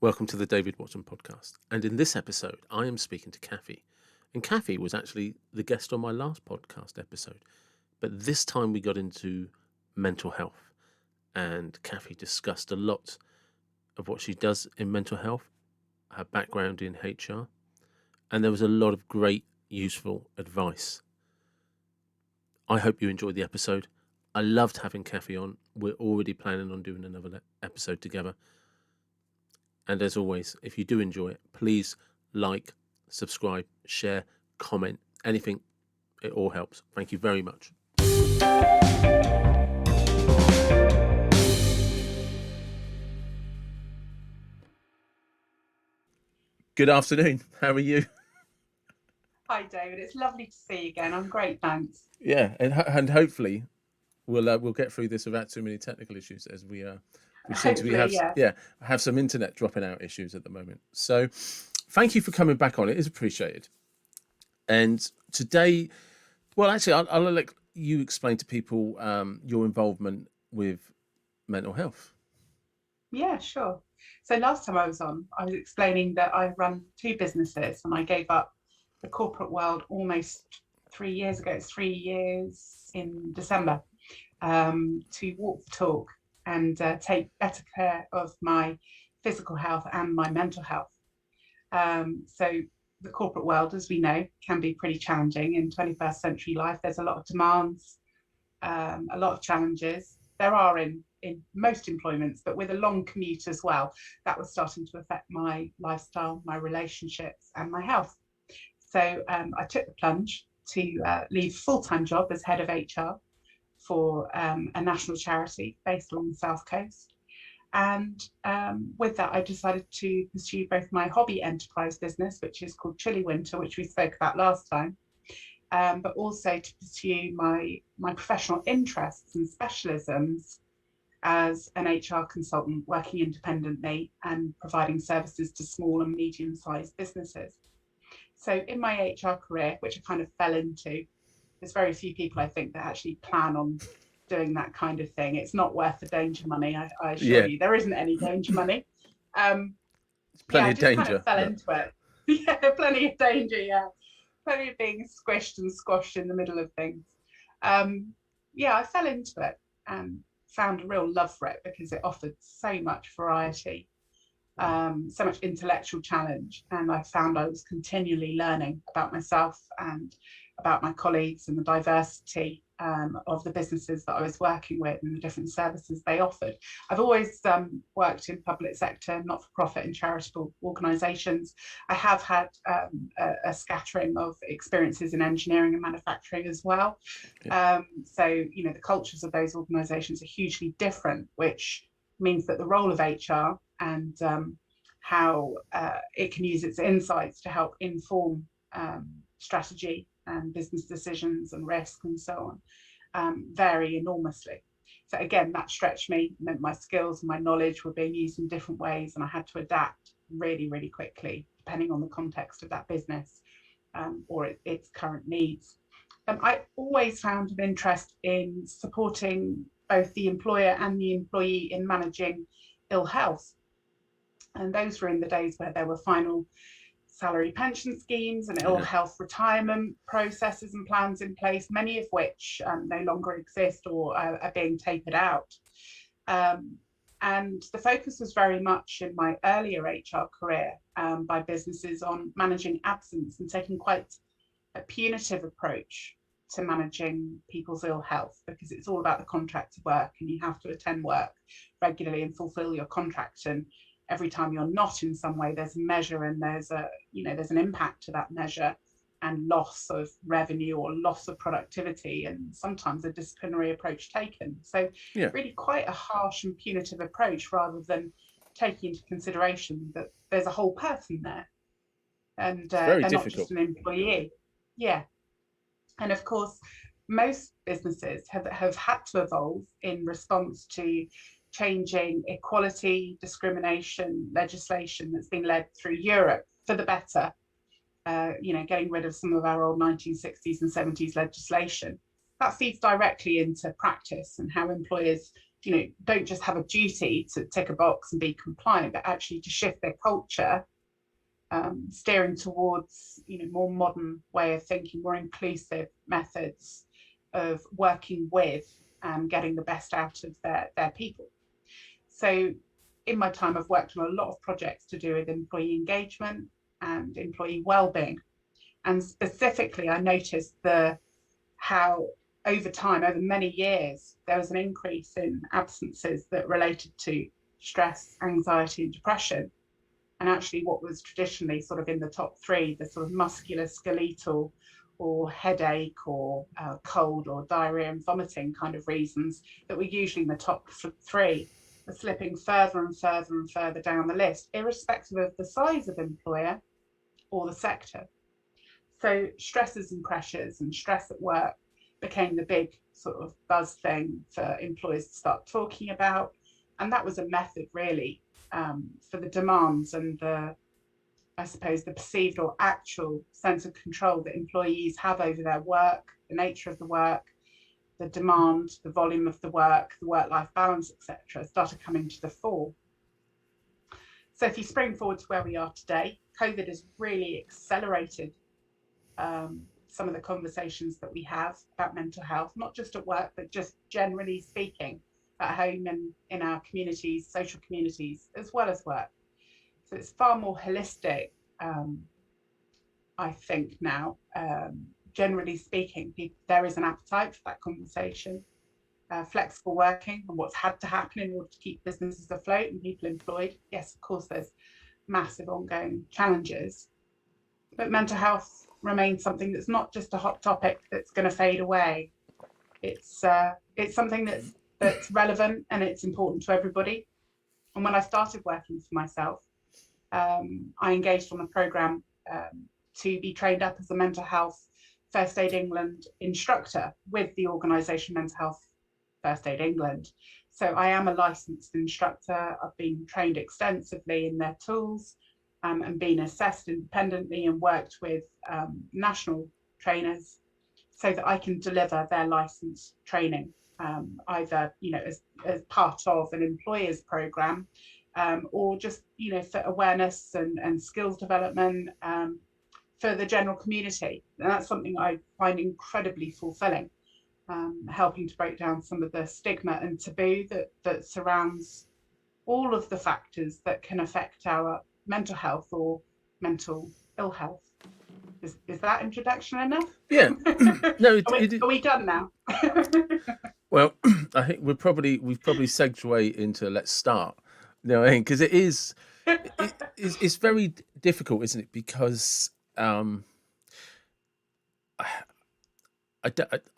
Welcome to the David Watson podcast. And in this episode, I am speaking to Kathy. And Kathy was actually the guest on my last podcast episode. But this time we got into mental health. And Kathy discussed a lot of what she does in mental health, her background in HR. And there was a lot of great, useful advice. I hope you enjoyed the episode. I loved having Kathy on. We're already planning on doing another episode together. And as always, if you do enjoy it, please like, subscribe, share, comment, anything. It all helps. Thank you very much. Good afternoon. How are you? Hi, David. It's lovely to see you again. I'm great, thanks. Yeah, and hopefully we'll get through this without too many technical issues, as we seem to be have some internet dropping out issues at the moment. So thank you for coming back on. It is appreciated. And today, well, actually, I'll let you explain to people your involvement with mental health. Yeah, sure. So last time I was on, I was explaining that I run two businesses and I gave up the corporate world almost 3 years ago. It's 3 years in December, to walk the talk and take better care of my physical health and my mental health. So the corporate world, as we know, can be pretty challenging in 21st century life. There's a lot of demands, a lot of challenges. There are in most employments, but with a long commute as well, that was starting to affect my lifestyle, my relationships, and my health. So I took the plunge to leave a full-time job as head of HR for a national charity based along the South Coast. And with that, I decided to pursue both my hobby enterprise business, which is called Chilly Winter, which we spoke about last time, but also to pursue my professional interests and specialisms as an HR consultant working independently and providing services to small and medium-sized businesses. So in my HR career, which I kind of fell into, there's very few people, I think, that actually plan on doing that kind of thing. It's not worth the danger money, I assure you. There isn't any danger money. Plenty I of just danger. kind of fell into it. Yeah, plenty of danger, yeah. Plenty of being squished and squashed in the middle of things. I fell into it and found a real love for it because it offered so much variety, so much intellectual challenge. And I found I was continually learning about myself and about my colleagues and the diversity of the businesses that I was working with and the different services they offered. I've always worked in public sector, not-for-profit and charitable organisations. I have had a scattering of experiences in engineering and manufacturing as well. So, the cultures of those organisations are hugely different, which means that the role of HR and how it can use its insights to help inform strategy and business decisions and risk and so on vary enormously. So again, that stretched me, meant my skills and my knowledge were being used in different ways, and I had to adapt really, really quickly, depending on the context of that business or its current needs. I always found an interest in supporting both the employer and the employee in managing ill health. And those were in the days where there were final salary pension schemes and ill health retirement processes and plans in place, many of which no longer exist or are being tapered out. And the focus was very much in my earlier HR career by businesses on managing absence and taking quite a punitive approach to managing people's ill health, because it's all about the contract of work and you have to attend work regularly and fulfill your contract. And every time you're not in some way, there's a measure and there's an impact to that measure and loss of revenue or loss of productivity and sometimes a disciplinary approach taken. So really quite a harsh and punitive approach rather than taking into consideration that there's a whole person there and they're not just an employee. Yeah. And of course, most businesses have had to evolve in response to changing equality, discrimination legislation that's been led through Europe for the better, getting rid of some of our old 1960s and 70s legislation. That feeds directly into practice and how employers don't just have a duty to tick a box and be compliant, but actually to shift their culture, steering towards more modern way of thinking, more inclusive methods of working with and getting the best out of their people. So in my time, I've worked on a lot of projects to do with employee engagement and employee well-being. And specifically, I noticed how over time, over many years, there was an increase in absences that related to stress, anxiety, and depression. And actually, what was traditionally sort of in the top three, the sort of musculoskeletal or headache or cold or diarrhea and vomiting kind of reasons that were usually in the top three, are slipping further and further and further down the list, irrespective of the size of employer or the sector. So stresses and pressures and stress at work became the big sort of buzz thing for employers to start talking about. And that was a method really for the demands and I suppose the perceived or actual sense of control that employees have over their work, the nature of the work, the demand, the volume of the work-life balance, etc., started coming to the fore. So if you spring forward to where we are today, COVID has really accelerated some of the conversations that we have about mental health, not just at work, but just generally speaking at home and in our communities, social communities, as well as work. So it's far more holistic, I think now. Generally speaking, there is an appetite for that conversation. Flexible working and what's had to happen in order to keep businesses afloat and people employed. Yes, of course, there's massive ongoing challenges, but mental health remains something that's not just a hot topic that's going to fade away. It's something that's relevant and it's important to everybody. And when I started working for myself, I engaged on a programme to be trained up as a mental health First Aid England instructor with the organisation Mental Health First Aid England. So I am a licensed instructor. I've been trained extensively in their tools and been assessed independently and worked with national trainers so that I can deliver their licensed training, either as part of an employer's programme or just for awareness and skills development for the general community. And that's something I find incredibly fulfilling, helping to break down some of the stigma and taboo that surrounds all of the factors that can affect our mental health or mental ill health. Is that introduction enough? Yeah. No, are we done now? Well, I think we've probably segued into let's start. No, because it's very difficult, isn't it? Because I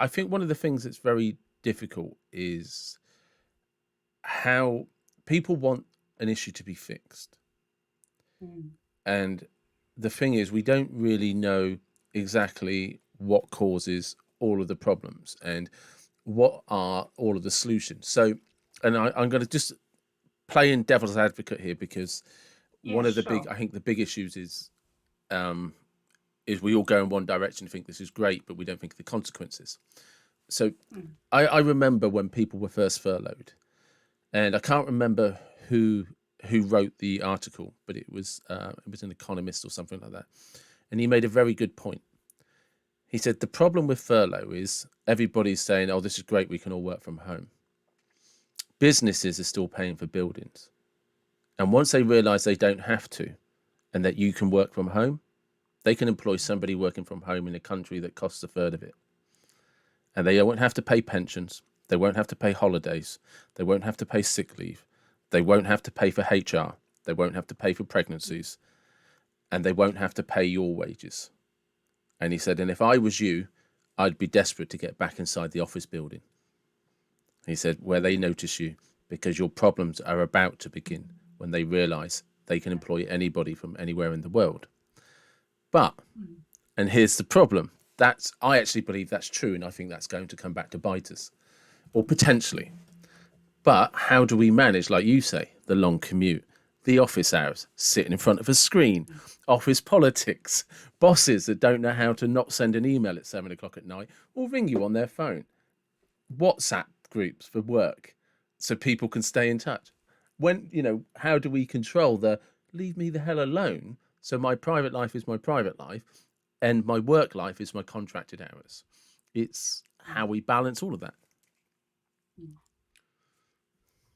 think one of the things that's very difficult is how people want an issue to be fixed. And the thing is, we don't really know exactly what causes all of the problems and what are all of the solutions. So, and I'm going to just play in devil's advocate here because one of the big issues is we all go in one direction and think this is great, but we don't think of the consequences. So I remember when people were first furloughed, and I can't remember who wrote the article, but it was an Economist or something like that. And he made a very good point. He said, the problem with furlough is everybody's saying, oh, this is great, we can all work from home. Businesses are still paying for buildings. And once they realise they don't have to, and that you can work from home, they can employ somebody working from home in a country that costs a third of it. And they won't have to pay pensions. They won't have to pay holidays. They won't have to pay sick leave. They won't have to pay for HR. They won't have to pay for pregnancies. And they won't have to pay your wages. And he said, and if I was you, I'd be desperate to get back inside the office building. He said, where they notice you, because your problems are about to begin when they realise they can employ anybody from anywhere in the world. But, and here's the problem, I actually believe that's true, and I think that's going to come back to bite us, or potentially. But how do we manage, like you say, the long commute, the office hours, sitting in front of a screen, office politics, bosses that don't know how to not send an email at 7 o'clock at night or ring you on their phone, WhatsApp groups for work, so people can stay in touch. When, how do we control the leave me the hell alone? So my private life is my private life and my work life is my contracted hours. It's how we balance all of that.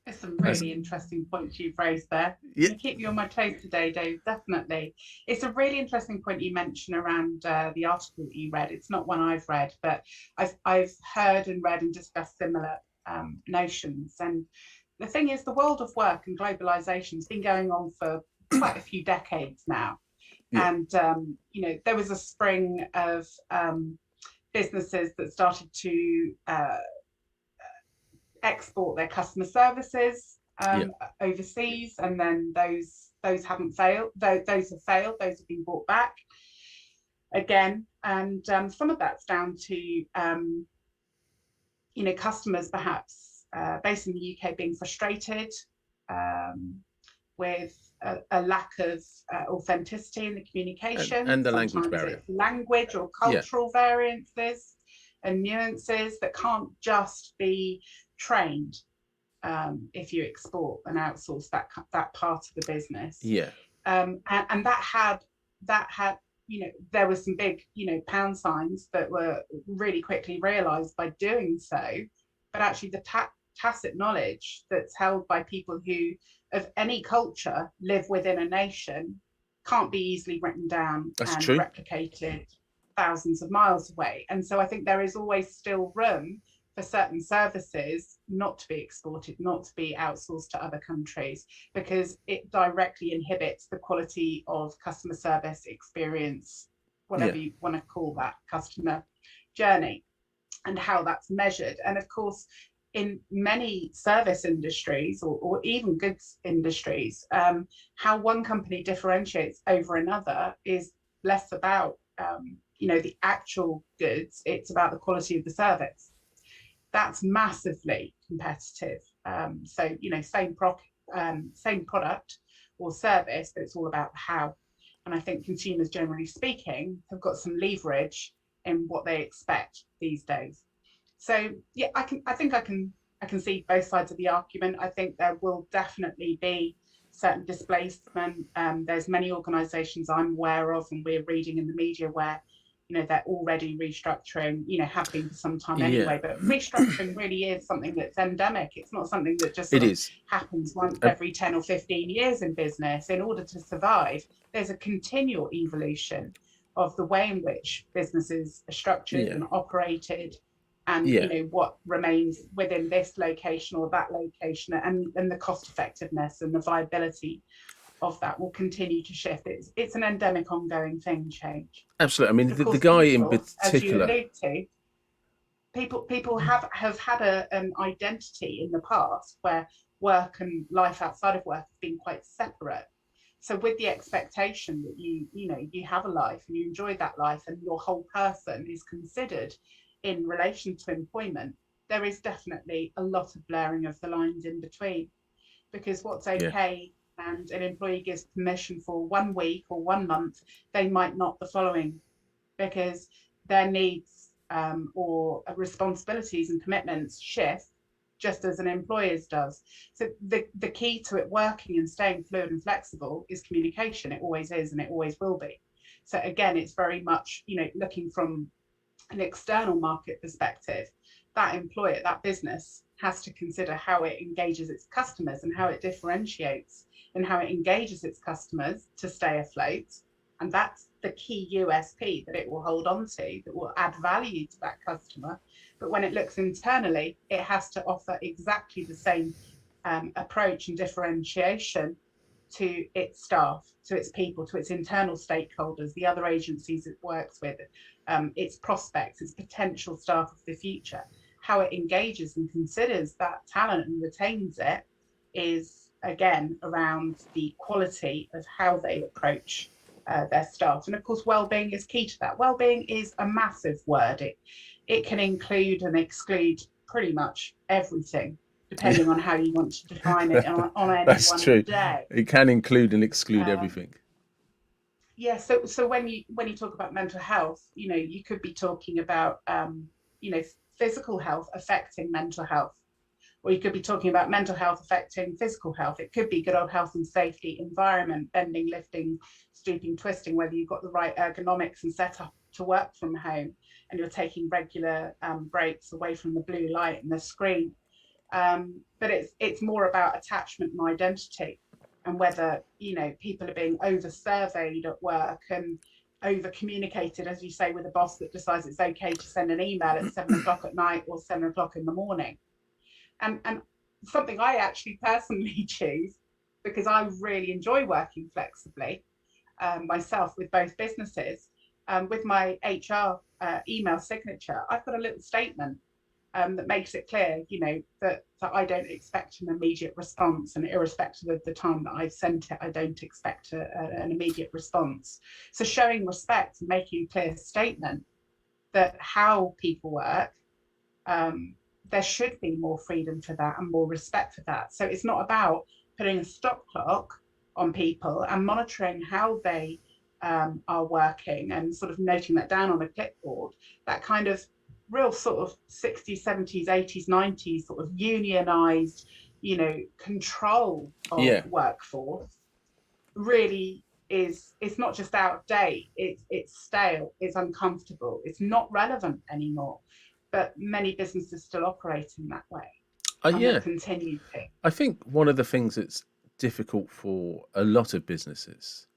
There's some really interesting points you've raised there. Yeah. You keep me on my toes today, Dave, definitely. It's a really interesting point you mentioned around the article that you read. It's not one I've read, but I've heard and read and discussed similar notions. And the thing is, the world of work and globalization has been going on for quite a few decades now. Yeah. And, there was a spring of businesses that started to export their customer services overseas, and then those haven't failed. Those have failed. Those have been brought back again, and some of that's down to customers perhaps based in the UK being frustrated with a lack of authenticity in the communication, and the sometimes language barrier, language or cultural variances and nuances that can't just be trained if you export and outsource that part of the business. And that had there were some big pound signs that were really quickly realized by doing so, but actually the tacit knowledge that's held by people who of any culture live within a nation can't be easily written down and replicated thousands of miles away. And so I think there is always still room for certain services not to be exported, not to be outsourced to other countries, because it directly inhibits the quality of customer service experience, whatever you want to call that customer journey, and how that's measured. And of course, in many service industries or even goods industries, how one company differentiates over another is less about the actual goods, it's about the quality of the service. That's massively competitive. So same product or service, but it's all about the how. And I think consumers, generally speaking, have got some leverage in what they expect these days. So yeah, I think I can see both sides of the argument. I think there will definitely be certain displacement. There's many organisations I'm aware of, and we're reading in the media where they're already restructuring, have been for some time anyway. But restructuring really is something that's endemic. It's not something that just happens once every 10 or 15 years in business. In order to survive, there's a continual evolution of the way in which businesses are structured and operated, and what remains within this location or that location, and the cost effectiveness and the viability of that will continue to shift. It's an endemic, ongoing thing, change. Absolutely. I mean, the guy in particular, as you allude to, people have had an identity in the past where work and life outside of work have been quite separate. So with the expectation that you have a life and you enjoy that life and your whole person is considered in relation to employment, there is definitely a lot of blurring of the lines in between, because what's okay and an employee gives permission for 1 week or 1 month, they might not the following, because their needs or responsibilities and commitments shift just as an employer's does. So the key to it working and staying fluid and flexible is communication. It always is, and it always will be. So again, it's very much looking from an external market perspective. That employer, that business, has to consider how it engages its customers and how it differentiates and how it engages its customers to stay afloat. And that's the key USP that it will hold on to, that will add value to that customer. But when it looks internally, it has to offer exactly the same approach and differentiation to its staff, to its people, to its internal stakeholders, the other agencies it works with, its prospects, its potential staff of the future. How it engages and considers that talent and retains it is, again, around the quality of how they approach their staff. And of course, well-being is key to that. Well-being is a massive word. It can include and exclude pretty much everything, depending on how you want to define it on any That's one true. day. It can include and exclude everything. Yeah. So when you talk about mental health, you could be talking about physical health affecting mental health, or you could be talking about mental health affecting physical health. It could be good old health and safety, environment, bending, lifting, stooping, twisting, whether you've got the right ergonomics and setup to work from home and you're taking regular breaks away from the blue light and the screen. But it's more about attachment and identity, and whether, you know, people are being over surveyed at work and over communicated, as you say, with a boss that decides it's okay to send an email at 7 o'clock at night or 7 o'clock in the morning. And something I actually personally choose, because I really enjoy working flexibly myself with both businesses. With my HR email signature, I've got a little statement that makes it clear, you know, that I don't expect an immediate response, and irrespective of the time that I've sent it, I don't expect an immediate response. So showing respect and making a clear statement that how people work, there should be more freedom for that and more respect for that. So it's not about putting a stop clock on people and monitoring how they are working and sort of noting that down on a clipboard. That kind of real sort of 60s, 70s, 80s, 90s sort of unionized, you know, control of workforce really is, it's not just out of date, it's stale, it's uncomfortable, it's not relevant anymore. But many businesses still operate in that way and will continue to. I think one of the things that's difficult for a lot of businesses,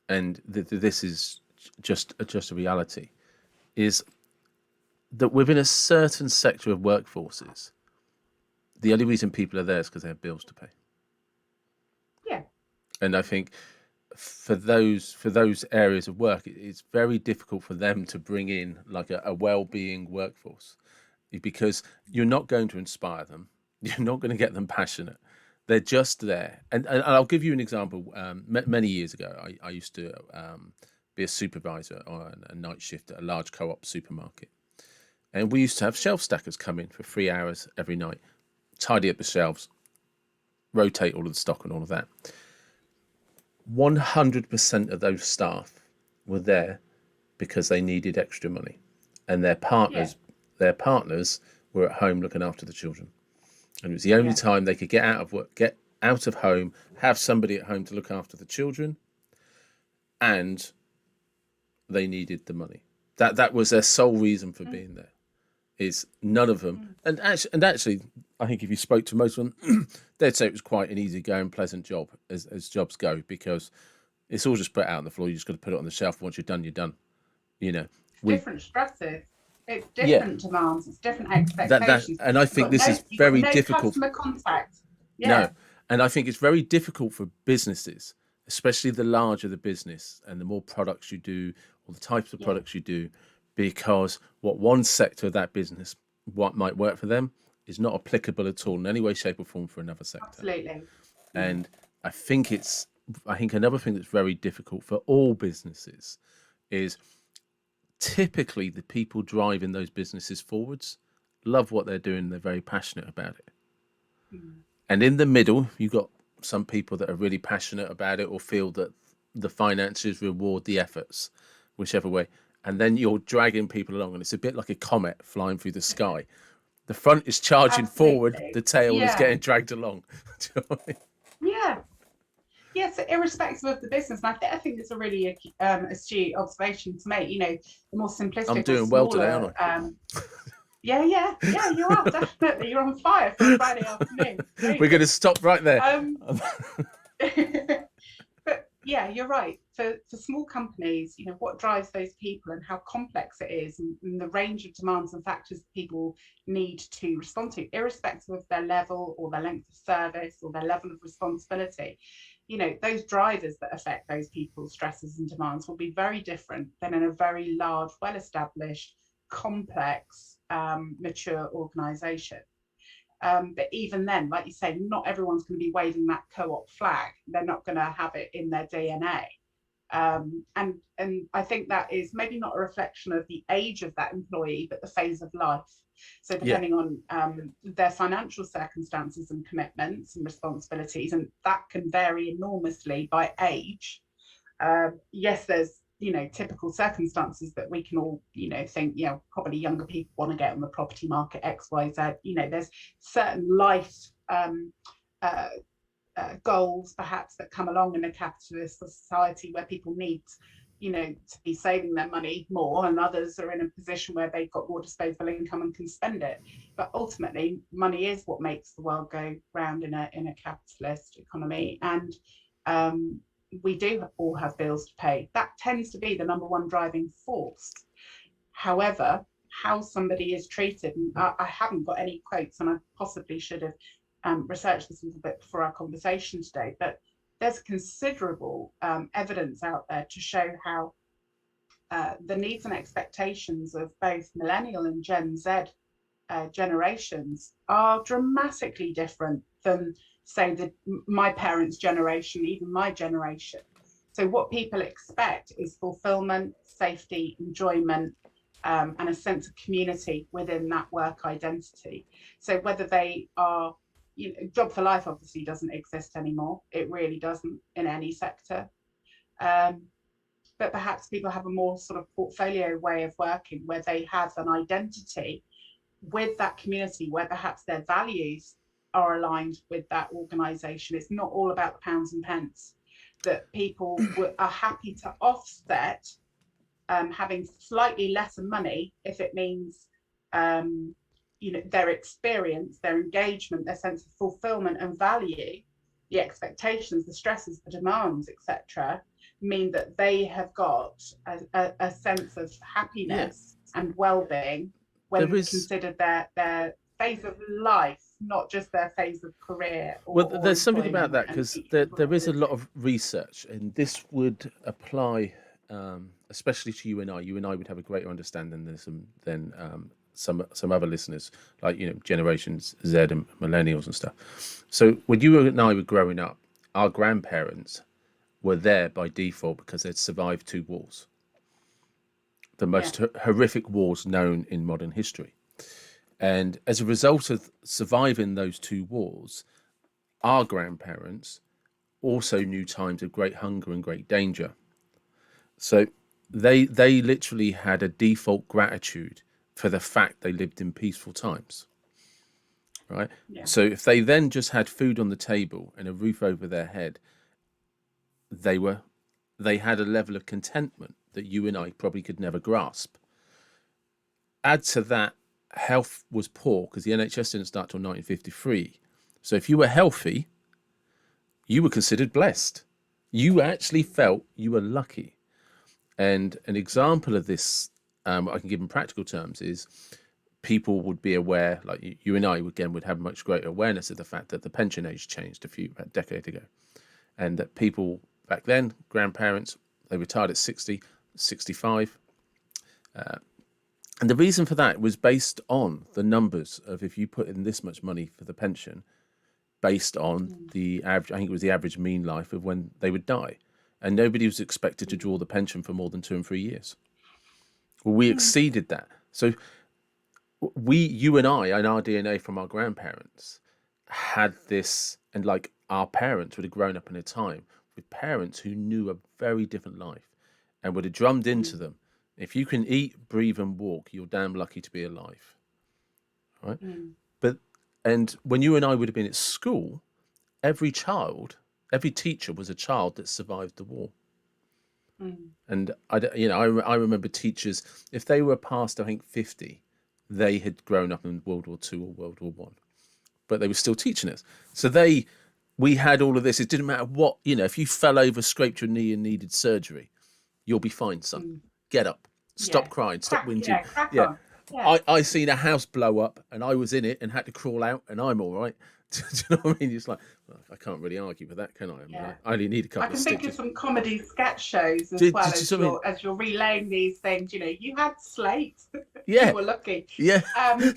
and this is just a reality, is that within a certain sector of workforces, the only reason people are there is because they have bills to pay. Yeah. And I think for those areas of work, it's very difficult for them to bring in like a well-being workforce, because you're not going to inspire them. You're not going to get them passionate. They're just there. And I'll give you an example. Many years ago, I used to be a supervisor on a night shift at a large co-op supermarket. And we used to have shelf stackers come in for 3 hours every night, tidy up the shelves, rotate all of the stock and all of that. 100% of those staff were there because they needed extra money, and their partners were at home looking after the children. And it was the only time they could get out of work, get out of home, have somebody at home to look after the children, and they needed the money. That was their sole reason for being there. Is none of them, and actually, I think if you spoke to most of them, they'd say it was quite an easygoing, pleasant job as jobs go, because it's all just put out on the floor. You just got to put it on the shelf. Once you're done, you're done. You know, different stresses, it's different demands, it's different expectations. And I think this is very difficult. Customer contact. No, and I think it's very difficult for businesses, especially the larger the business and the more products you do, or the types of products you do, because what one sector of that business, what might work for them, is not applicable at all in any way, shape or form for another sector. Absolutely. And I think another thing that's very difficult for all businesses is typically the people driving those businesses forwards love what they're doing. They're very passionate about it. And in the middle, you've got some people that are really passionate about it or feel that the finances reward the efforts, whichever way. And then you're dragging people along, and it's a bit like a comet flying through the sky. The front is charging forward, the tail is getting dragged along. Do you know what I mean? Yeah, so irrespective of the business, and I think it's a really astute observation to make. You know, the more simplistic. I'm doing well today, aren't I? Yeah, you are definitely. You're on fire for a Friday afternoon. We're going to stop right there. But yeah, you're right. For small companies, you know, what drives those people and how complex it is, and the range of demands and factors people need to respond to, irrespective of their level or their length of service or their level of responsibility. You know, those drivers that affect those people's stresses and demands will be very different than in a very large, well-established, complex, mature organisation. But even then, like you say, not everyone's going to be waving that co-op flag. They're not going to have it in their DNA. And I think that is maybe not a reflection of the age of that employee, but the phase of life. So depending on their financial circumstances and commitments and responsibilities, and that can vary enormously by age. Yes, there's typical circumstances that we can all, think, probably younger people want to get on the property market, XYZ. There's certain life uh, goals perhaps that come along in a capitalist society where people need to be saving their money more, and others are in a position where they've got more disposable income and can spend it. But ultimately, money is what makes the world go round in a capitalist economy, and we do all have bills to pay. That tends to be the number one driving force. However, how somebody is treated, and I haven't got any quotes, and I possibly should have researched this a little bit before our conversation today, but there's considerable evidence out there to show how the needs and expectations of both millennial and Gen Z generations are dramatically different than, say, my parents' generation, even my generation. So what people expect is fulfillment, safety, enjoyment, and a sense of community within that work identity. So whether they are, job for life obviously doesn't exist anymore. It really doesn't in any sector. But perhaps people have a more sort of portfolio way of working where they have an identity with that community, where perhaps their values are aligned with that organisation. It's not all about the pounds and pence, that people are happy to offset having slightly lesser money if it means their experience, their engagement, their sense of fulfillment and value, the expectations, the stresses, the demands, etc., mean that they have got a sense of happiness and well-being when considered their phase of life, not just their phase of career. Well, there's something about that, because there is a lot of research, and this would apply especially to you and I. You and I would have a greater understanding than some other listeners, like generations Z and millennials and stuff. So when you and I were growing up, our grandparents were there by default because they'd survived 2 wars, the most horrific wars known in modern history. And as a result of surviving those 2 wars, our grandparents also knew times of great hunger and great danger. So they literally had a default gratitude for the fact they lived in peaceful times, right? Yeah. So if they then just had food on the table and a roof over their head, they had a level of contentment that you and I probably could never grasp. Add to that, health was poor because the NHS didn't start till 1953. So if you were healthy, you were considered blessed. You actually felt you were lucky. And an example of this, I can give in practical terms, is people would be aware, like you and I again would have much greater awareness of the fact that the pension age changed a decade ago, and that people back then, grandparents, they retired at 60, 65. And the reason for that was based on the numbers of, if you put in this much money for the pension, based on the average, I think it was the average mean life of when they would die. And nobody was expected to draw the pension for more than 2 and 3 years. Well, we exceeded that. So you and I, and our DNA from our grandparents, had this, and like our parents would have grown up in a time with parents who knew a very different life and would have drummed into them, if you can eat, breathe and walk, you're damn lucky to be alive, right? And when you and I would have been at school, every teacher was a child that survived the war. And I remember teachers, if they were past, I think 50, they had grown up in World War II or World War One, but they were still teaching us. So we had all of this. It didn't matter what, if you fell over, scraped your knee and needed surgery, you'll be fine, son. Get up, stop crying, stop whinging. Yeah. I seen a house blow up and I was in it and had to crawl out, and I'm all right. Do you know what I mean? It's like, well, I can't really argue with that, can I? I only need a couple of stitches. I can think of some comedy sketch shows as you're relaying these things. You had Slate. Yeah. You were lucky. Yeah.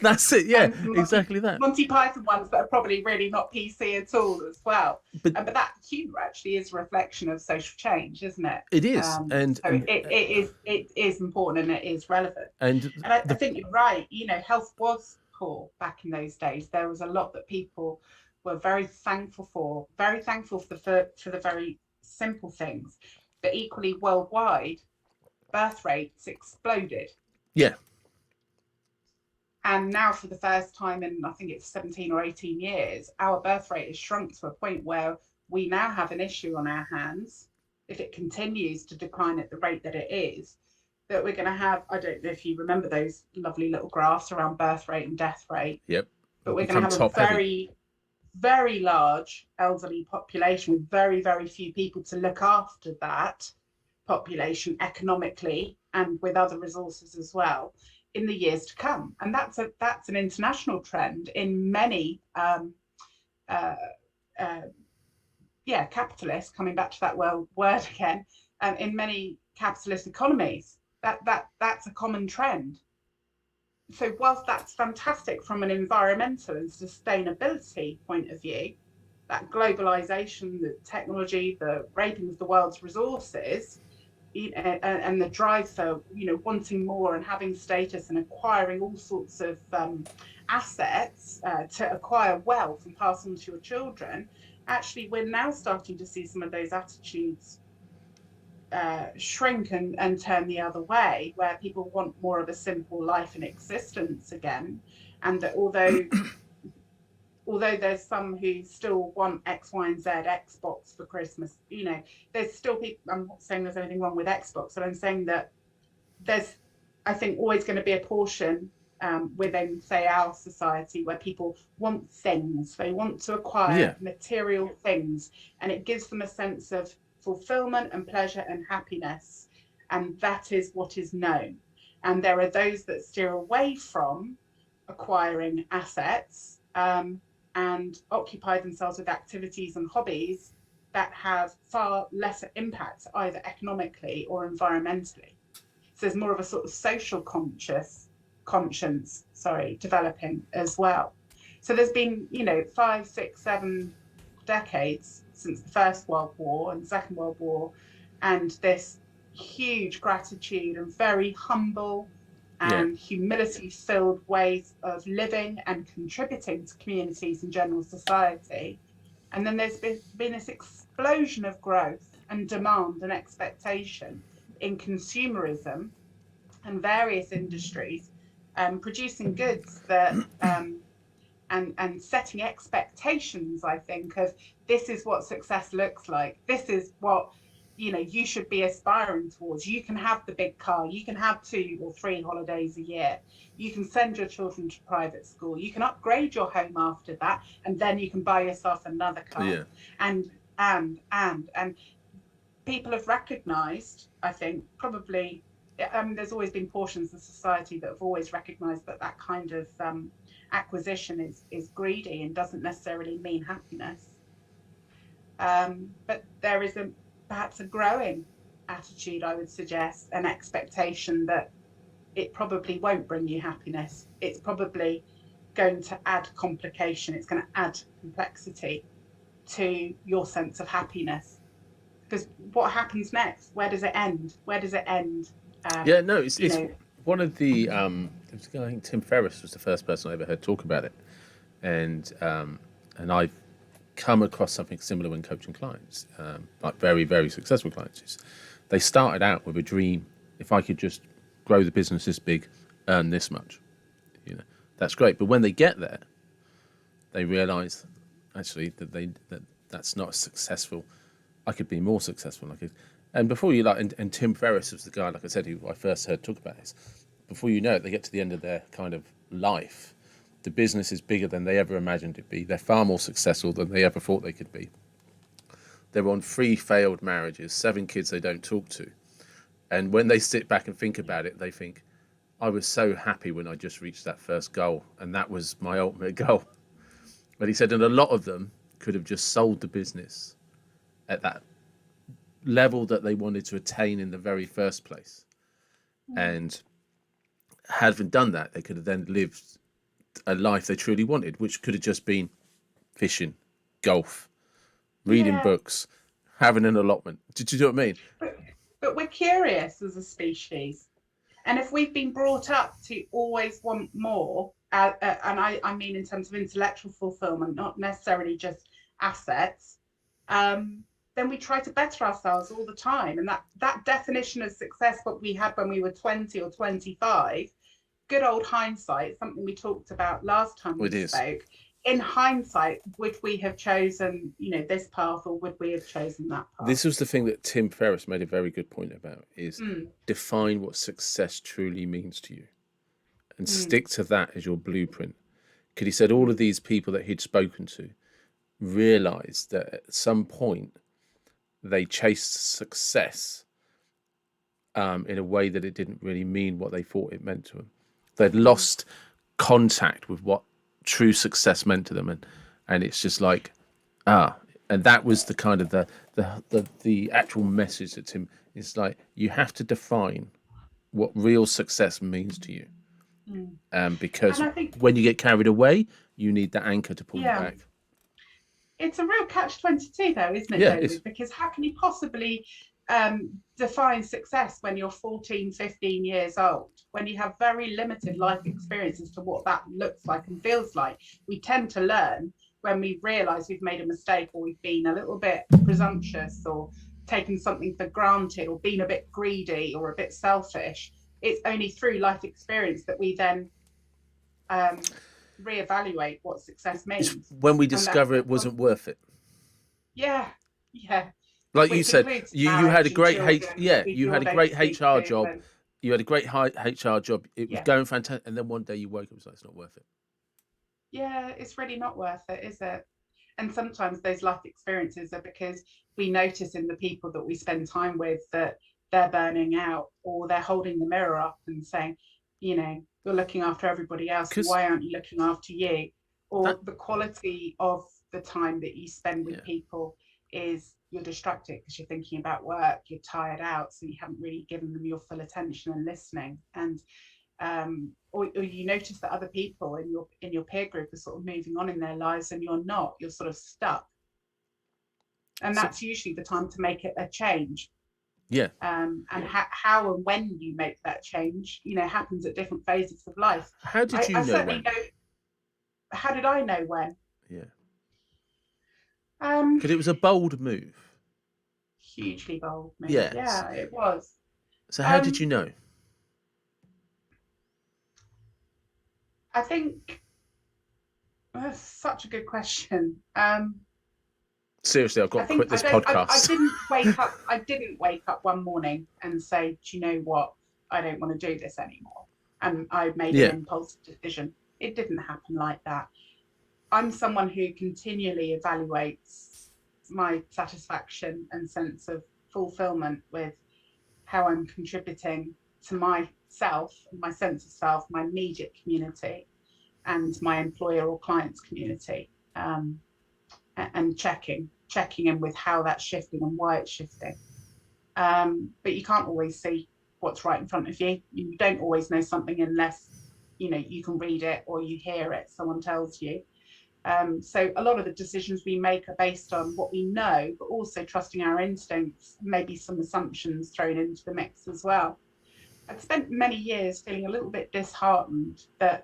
That's it. Yeah, exactly that. Monty Python ones that are probably really not PC at all as well. But that humour actually is a reflection of social change, isn't it? It is. It is important and it is relevant. And I think you're right. Health was poor back in those days. There was a lot that people were very thankful for the very simple things. But equally worldwide, birth rates exploded. Yeah. And now, for the first time in, I think it's 17 or 18 years, our birth rate has shrunk to a point where we now have an issue on our hands, if it continues to decline at the rate that it is, that we're going to have, I don't know if you remember those lovely little graphs around birth rate and death rate, Yep. but We'll we're going to become have a top heavy. very, very large elderly population with very, very few people to look after that population economically and with other resources as well in the years to come. And that's an international trend in many uh, uh, capitalist, coming back to that word again, in many capitalist economies. That's a common trend. So whilst that's fantastic from an environmental and sustainability point of view, that globalization, the technology, the raping of the world's resources, and the drive for wanting more and having status and acquiring all sorts of assets to acquire wealth and pass on to your children, actually we're now starting to see some of those attitudes shrink and turn the other way, where people want more of a simple life and existence again, and that although there's some who still want X, Y, and Z Xbox for Christmas, there's still people. I'm not saying there's anything wrong with Xbox, but I'm saying that there's, I think, always going to be a portion within, say, our society where people want things. They want to acquire material things, and it gives them a sense of fulfillment and pleasure and happiness. And that is what is known. And there are those that steer away from acquiring assets and occupy themselves with activities and hobbies that have far lesser impact, either economically or environmentally. So there's more of a sort of social conscience, developing as well. So there's been, 5, 6, 7 decades since the First World War and Second World War, and this huge gratitude and very humble and humility-filled ways of living and contributing to communities and general society. And then there's been this explosion of growth and demand and expectation in consumerism and various industries, producing goods that and setting expectations, I think, of this is what success looks like. This is what you should be aspiring towards. You can have the big car, you can have 2 or 3 holidays a year, you can send your children to private school, you can upgrade your home after that, and then you can buy yourself another car. And people have recognized, I think, probably, there's always been portions of society that have always recognized that kind of acquisition is greedy and doesn't necessarily mean happiness. But there is perhaps a growing attitude, I would suggest, an expectation that it probably won't bring you happiness. It's probably going to add complication. It's going to add complexity to your sense of happiness. Because what happens next? Where does it end? It's one of the I think Tim Ferriss was the first person I ever heard talk about it, and I've come across something similar when coaching clients, like very, very successful clients. They started out with a dream: if I could just grow the business this big, earn this much, that's great. But when they get there, they realise actually that's not successful. I could be more successful. And before you and Tim Ferriss was the guy, like I said, who I first heard talk about this. Before you know it, they get to the end of their kind of life. The business is bigger than they ever imagined it'd be. They're far more successful than they ever thought they could be. They're on 3 failed marriages, 7 kids they don't talk to. And when they sit back and think about it, they think, I was so happy when I just reached that first goal. And that was my ultimate goal. But he said, and a lot of them could have just sold the business at that level that they wanted to attain in the very first place. And having done that, they could have then lived a life they truly wanted, which could have just been fishing, golf, reading books, having an allotment. Did you know what I mean? But we're curious as a species. And if we've been brought up to always want more, and I in terms of intellectual fulfillment, not necessarily just assets, then we try to better ourselves all the time. And that definition of success, what we had when we were 20 or 25, good old hindsight, something we talked about last time we spoke. In hindsight, would we have chosen, this path, or would we have chosen that path? This was the thing that Tim Ferriss made a very good point about, is define what success truly means to you and stick to that as your blueprint. Because he said all of these people that he'd spoken to realized that at some point they chased success in a way that it didn't really mean what they thought it meant to them. They'd lost contact with what true success meant to them, and it's just like, and that was the kind of the actual message that Tim is like, you have to define what real success means to you, because when you get carried away, you need that anchor to pull you back. It's a real catch-22 though, isn't it, David? Because how can you possibly define success when you're 14, 15 years old, when you have very limited life experience as to what that looks like and feels like? We tend to learn when we realise we've made a mistake, or we've been a little bit presumptuous, or taken something for granted, or been a bit greedy or a bit selfish. It's only through life experience that we then reevaluate what success means. It's when we discover it wasn't worth it. Yeah. Like you said, you had a great HR job. You had a great HR job. It was going fantastic, and then one day you woke up and was like, it's not worth it. Yeah, it's really not worth it, is it? And sometimes those life experiences are because we notice in the people that we spend time with that they're burning out, or they're holding the mirror up and saying, you're looking after everybody else. Why aren't you looking after you? Or the quality of the time that you spend with people is you're distracted because you're thinking about work, you're tired out, so you haven't really given them your full attention and listening. And or you notice that other people in your peer group are sort of moving on in their lives, and you're not. You're sort of stuck. And that's usually the time to make a change. And how and when you make that change, happens at different phases of life. How did you know when? How did I know when? Because it was a bold move. Hugely bold move. Yeah, it was. So how did you know? I think that's such a good question. Seriously, I've got to quit this podcast. I didn't wake up one morning and say, do you know what? I don't want to do this anymore. And I made an impulsive decision. It didn't happen like that. I'm someone who continually evaluates my satisfaction and sense of fulfillment with how I'm contributing to myself, my sense of self, my immediate community, and my employer or clients community, and checking in with how that's shifting and why it's shifting. But you can't always see what's right in front of you. You don't always know something unless you can read it or you hear it, someone tells you. So a lot of the decisions we make are based on what we know, but also trusting our instincts, maybe some assumptions thrown into the mix as well. I've spent many years feeling a little bit disheartened that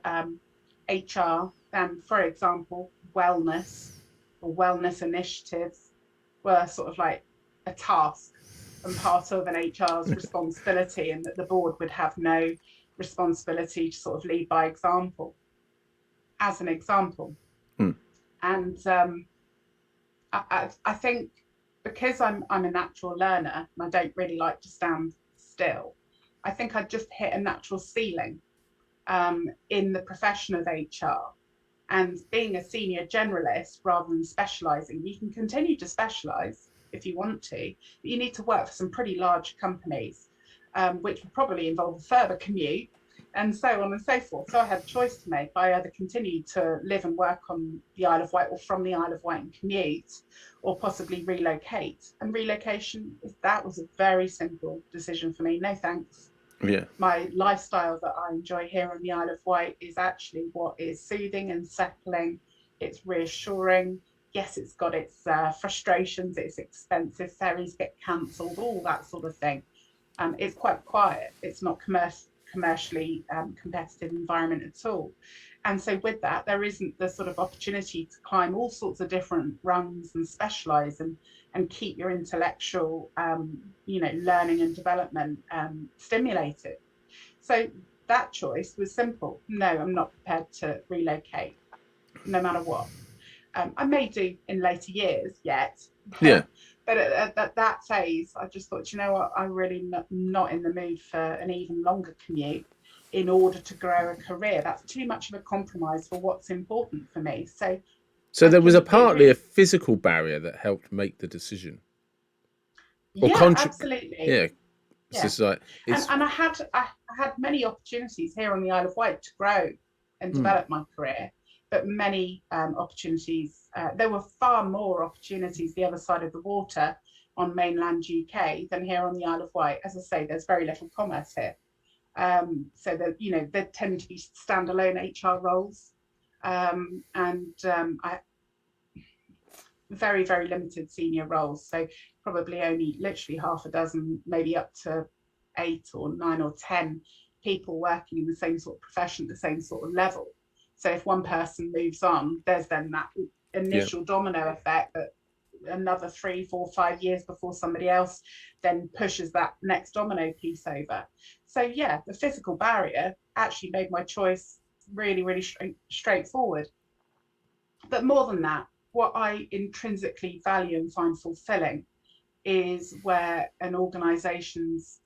HR and, for example, wellness or wellness initiatives were sort of like a task and part of an HR's responsibility, and that the board would have no responsibility to sort of lead by example, as an example. And I think because I'm a natural learner and I don't really like to stand still, I think I just hit a natural ceiling in the profession of HR. And being a senior generalist rather than specialising, you can continue to specialise if you want to, but you need to work for some pretty large companies, which would probably involve a further commute, and so on and so forth. So I had a choice to make. I either continue to live and work on the Isle of Wight, or from the Isle of Wight and commute, or possibly relocate. And relocation, that was a very simple decision for me. No thanks. My lifestyle that I enjoy here on the Isle of Wight is actually what is soothing and settling. It's reassuring. Yes, it's got its frustrations. It's expensive. Ferries get cancelled, all that sort of thing. It's quite quiet. It's not commercially competitive environment at all. And so with that, there isn't the sort of opportunity to climb all sorts of different rungs and specialize and keep your intellectual, learning and development stimulated. So that choice was simple. No, I'm not prepared to relocate, no matter what. I may do in later years yet, Yeah. but at that phase, I just thought, you know what, I'm really not in the mood for an even longer commute in order to grow a career. That's too much of a compromise for what's important for me. So So I there was a can, it partly a really, physical barrier that helped make the decision, or yeah, absolutely. Yeah, it's Yeah. just like it's. And I had many opportunities here on the Isle of Wight to grow and Mm, develop my career, but many opportunities. There were far more opportunities the other side of the water on mainland UK than here on the Isle of Wight. As I say, there's very little commerce here, so that there tend to be standalone HR roles, and I very very limited senior roles. So probably only literally half a dozen, maybe up to 8 or 9 or 10 people working in the same sort of profession, the same sort of level. So if one person moves on, there's then that yeah. initial domino effect that another 3, 4, 5 years before somebody else then pushes that next domino piece over. So yeah, the physical barrier actually made my choice really, really straightforward. But more than that, what I intrinsically value and find fulfilling is where an organization's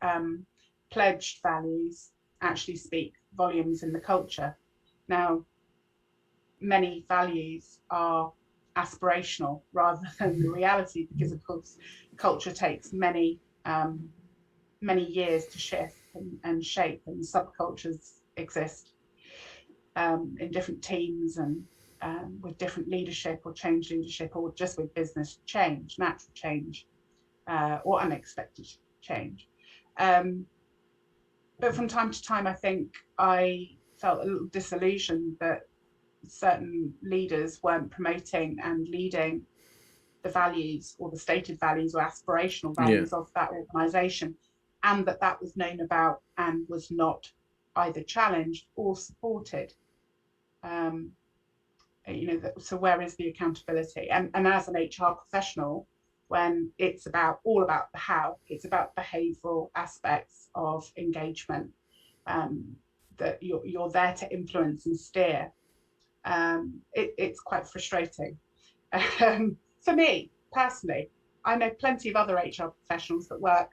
pledged values actually speak volumes in the culture. Now, many values are aspirational rather than the reality, because of course culture takes many years to shift and shape, and subcultures exist in different teams and with different leadership or change leadership, or just with business change, natural change, or unexpected change. Um, but from time to time, I think I felt a little disillusioned that certain leaders weren't promoting and leading the values or the stated values or aspirational Yeah. values of that organization, and that was known about and was not either challenged or supported. Um, so where is the accountability? And as an HR professional, when it's all about the how, it's about behavioral aspects of engagement, um, that you're there to influence and steer. It's quite frustrating. For me personally, I know plenty of other HR professionals that work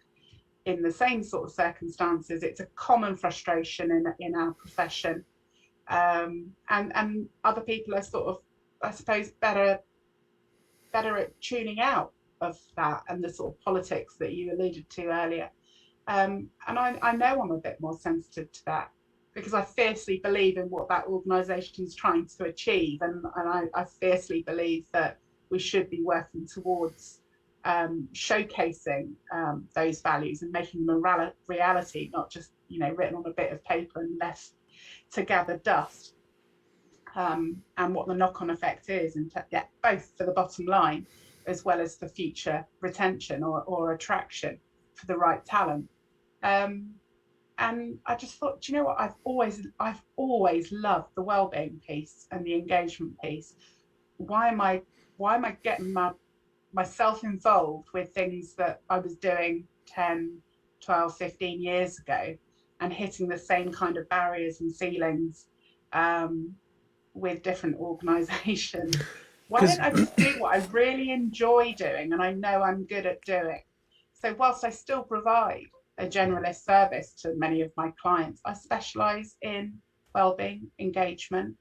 in the same sort of circumstances. It's a common frustration in our profession, and other people are sort of, I suppose, better at tuning out of that and the sort of politics that you alluded to earlier. And I know I'm a bit more sensitive to that, because I fiercely believe in what that organisation is trying to achieve, and I fiercely believe that we should be working towards showcasing those values and making them a reality, not just written on a bit of paper and left to gather dust. And what the knock-on effect is, and both for the bottom line as well as for future retention or attraction for the right talent. Um, and I just thought, do you know what? I've always loved the well-being piece and the engagement piece. Why am I getting myself involved with things that I was doing 10, 12, 15 years ago, and hitting the same kind of barriers and ceilings um, with different organizations? Why Because don't I just do what I really enjoy doing and I know I'm good at doing? So whilst I still provide a generalist service to many of my clients, I specialize in wellbeing, engagement,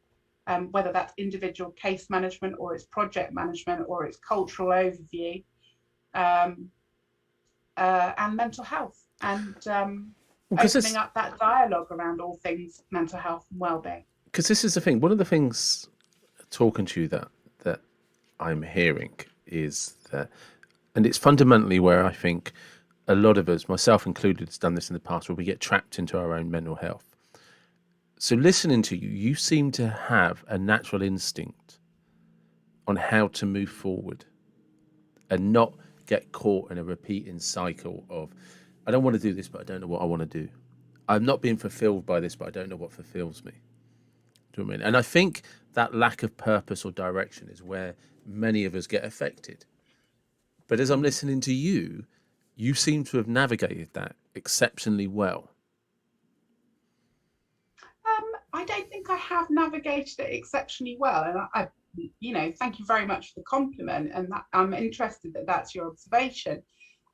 whether that's individual case management or it's project management or it's cultural overview, um, and mental health, and opening this up that dialogue around all things mental health and wellbeing. because this is the thing. One of the things talking to you that I'm hearing is that, and it's fundamentally where I think a lot of us, myself included, has done this in the past, where we get trapped into our own mental health. So listening to you, you seem to have a natural instinct on how to move forward and not get caught in a repeating cycle of, I don't want to do this, but I don't know what I want to do. I'm not being fulfilled by this, but I don't know what fulfills me. Do you know what I mean? And I think that lack of purpose or direction is where many of us get affected. But as I'm listening to you, you seem to have navigated that exceptionally well. I don't think I have navigated it exceptionally well, and thank you very much for the compliment, and that, I'm interested that that's your observation.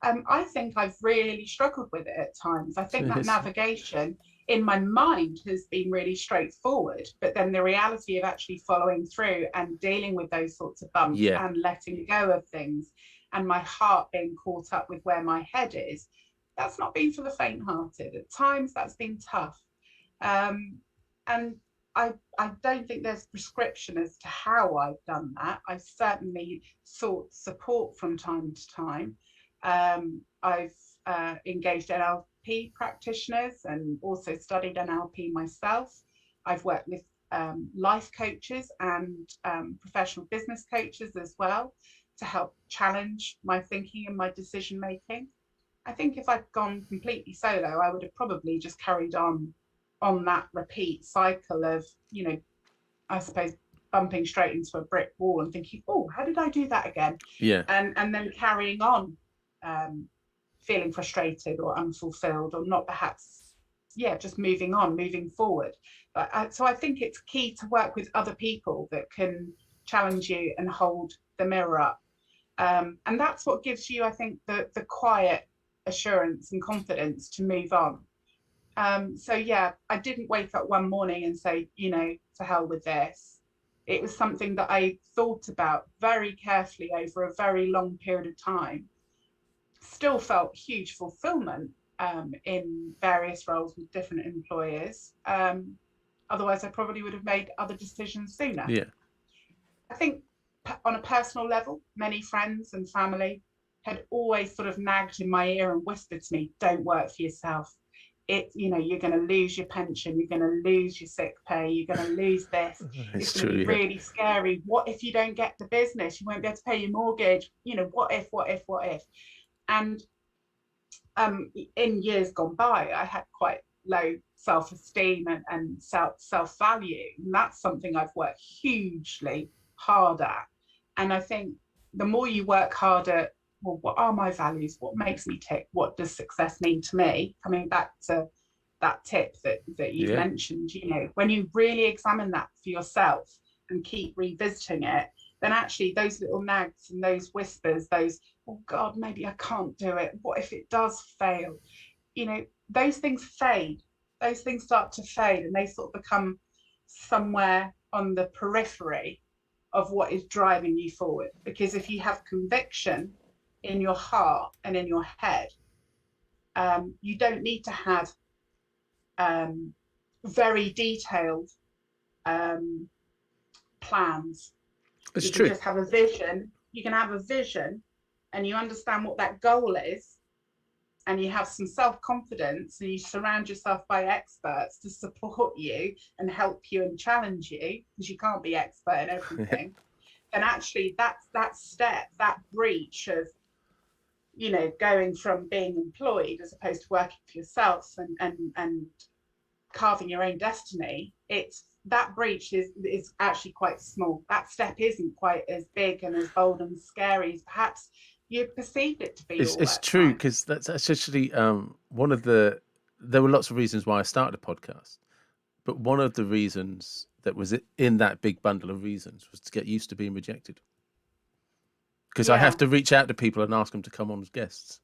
I think I've really struggled with it at times. I think that navigation in my mind has been really straightforward, but then the reality of actually following through and dealing with those sorts of bumps and letting go of things, and my heart being caught up with where my head is, that's not been for the faint-hearted. At times, that's been tough. And I don't think there's prescription as to how I've done that. I've certainly sought support from time to time. I've engaged NLP practitioners and also studied NLP myself. I've worked with life coaches and professional business coaches as well to help challenge my thinking and my decision making. I think if I'd gone completely solo, I would have probably just carried on that repeat cycle of, I suppose, bumping straight into a brick wall and thinking, oh, how did I do that again? Yeah. And then carrying on, feeling frustrated or unfulfilled, or not perhaps, just moving forward. So I think it's key to work with other people that can challenge you and hold the mirror up. And that's what gives you, I think, the quiet assurance and confidence to move on. I didn't wake up one morning and say, to hell with this. It was something that I thought about very carefully over a very long period of time. Still felt huge fulfillment in various roles with different employers. Otherwise, I probably would have made other decisions sooner. Yeah. I think on a personal level, many friends and family had always sort of nagged in my ear and whispered to me, don't work for yourself. You're going to lose your pension, you're going to lose your sick pay, you're going to lose this. It's going to be really scary. What if you don't get the business? You won't be able to pay your mortgage. What if? And in years gone by, I had quite low self-esteem and self-value. And that's something I've worked hugely hard at. And I think the more you work harder, well, what are my values? What makes me tick? What does success mean to me? Coming back to that tip that you've mentioned, when you really examine that for yourself and keep revisiting it, then actually those little nags and those whispers, those, oh God, maybe I can't do it. What if it does fail? Those things fade. Those things start to fade, and they sort of become somewhere on the periphery of what is driving you forward. Because if you have conviction in your heart and in your head, you don't need to have very detailed plans. It's you true. Can just have a vision. You can have a vision, and you understand what that goal is, and you have some self-confidence, and you surround yourself by experts to support you and help you and challenge you, because you can't be expert in everything. And actually that step, that breach of going from being employed as opposed to working for yourself and carving your own destiny, it's that breach is actually quite small. That step isn't quite as big and as bold and scary as perhaps you perceived it to be. It's true, because that's actually one of the. There were lots of reasons why I started a podcast, but one of the reasons that was in that big bundle of reasons was to get used to being rejected. Because I have to reach out to people and ask them to come on as guests,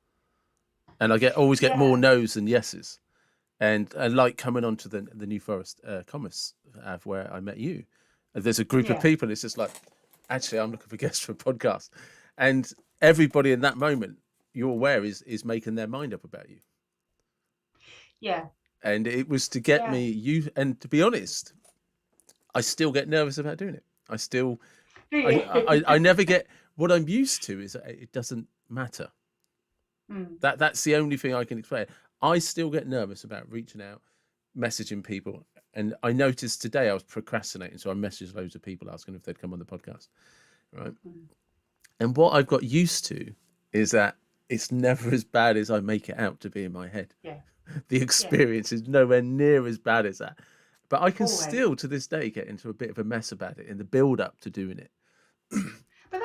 and I always get more no's than yeses. And I like coming on to the New Forest Commerce where I met you. There's a group of people. It's just like, actually, I'm looking for guests for a podcast, and everybody in that moment, you're aware, is making their mind up about you. Yeah. And it was to get me you. And to be honest, I still get nervous about doing it. I still, I never get. What I'm used to is that it doesn't matter. That's the only thing I can explain. I still get nervous about reaching out, messaging people. And I noticed today I was procrastinating. So I messaged loads of people asking if they'd come on the podcast. Right. And what I've got used to is that it's never as bad as I make it out to be in my head. Yeah. the Yeah, experience is nowhere near as bad as that. But I can always. still, to this day, get into a bit of a mess about it in the build up to doing it. But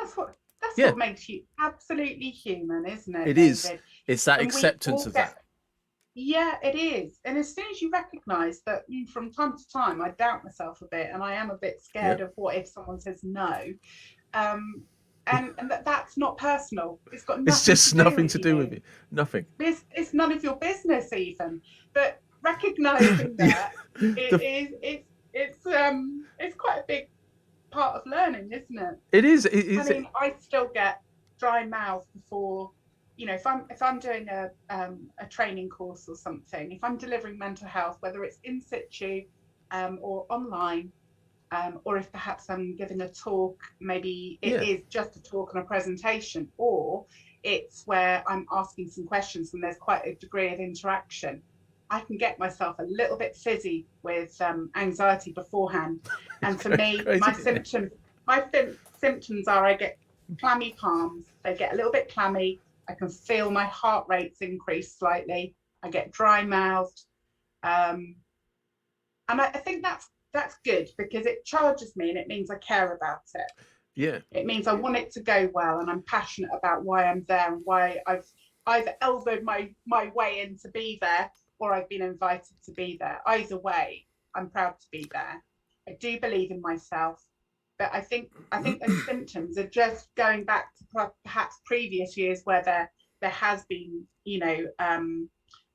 that's Yeah, what makes you absolutely human, isn't it, it is. David? It's that And we acceptance all of get, that. yeah, it is. And as soon as you recognize that, from time to time I doubt myself a bit and I am a bit Yeah. scared of what if someone says no. Um, and that's not personal. It's got It's nothing to just do nothing with to do you. with it. Nothing. It's none of your business even. But recognizing Yeah. that it The, is it's quite a big part of learning, isn't it? it is. It I is. mean, I still get dry mouth before, if I'm doing a training course or something, if I'm delivering mental health, whether it's in situ or online, or if perhaps I'm giving a talk, maybe it Yeah. is just a talk and a presentation, or it's where I'm asking some questions and there's quite a degree of interaction. I can get myself a little bit fizzy with anxiety beforehand. And for me, Crazy. my symptoms are I get clammy palms, they get a little bit clammy. I can feel my heart rates increase slightly. I get dry mouthed. Um, and I think that's good because it charges me and it means I care about it. Yeah. It means I want it to go well and I'm passionate about why I'm there and why I've either elbowed my way in to be there or I've been invited to be there. Either way, I'm proud to be there. I do believe in myself, but I think those symptoms are just going back to perhaps previous years where there has been,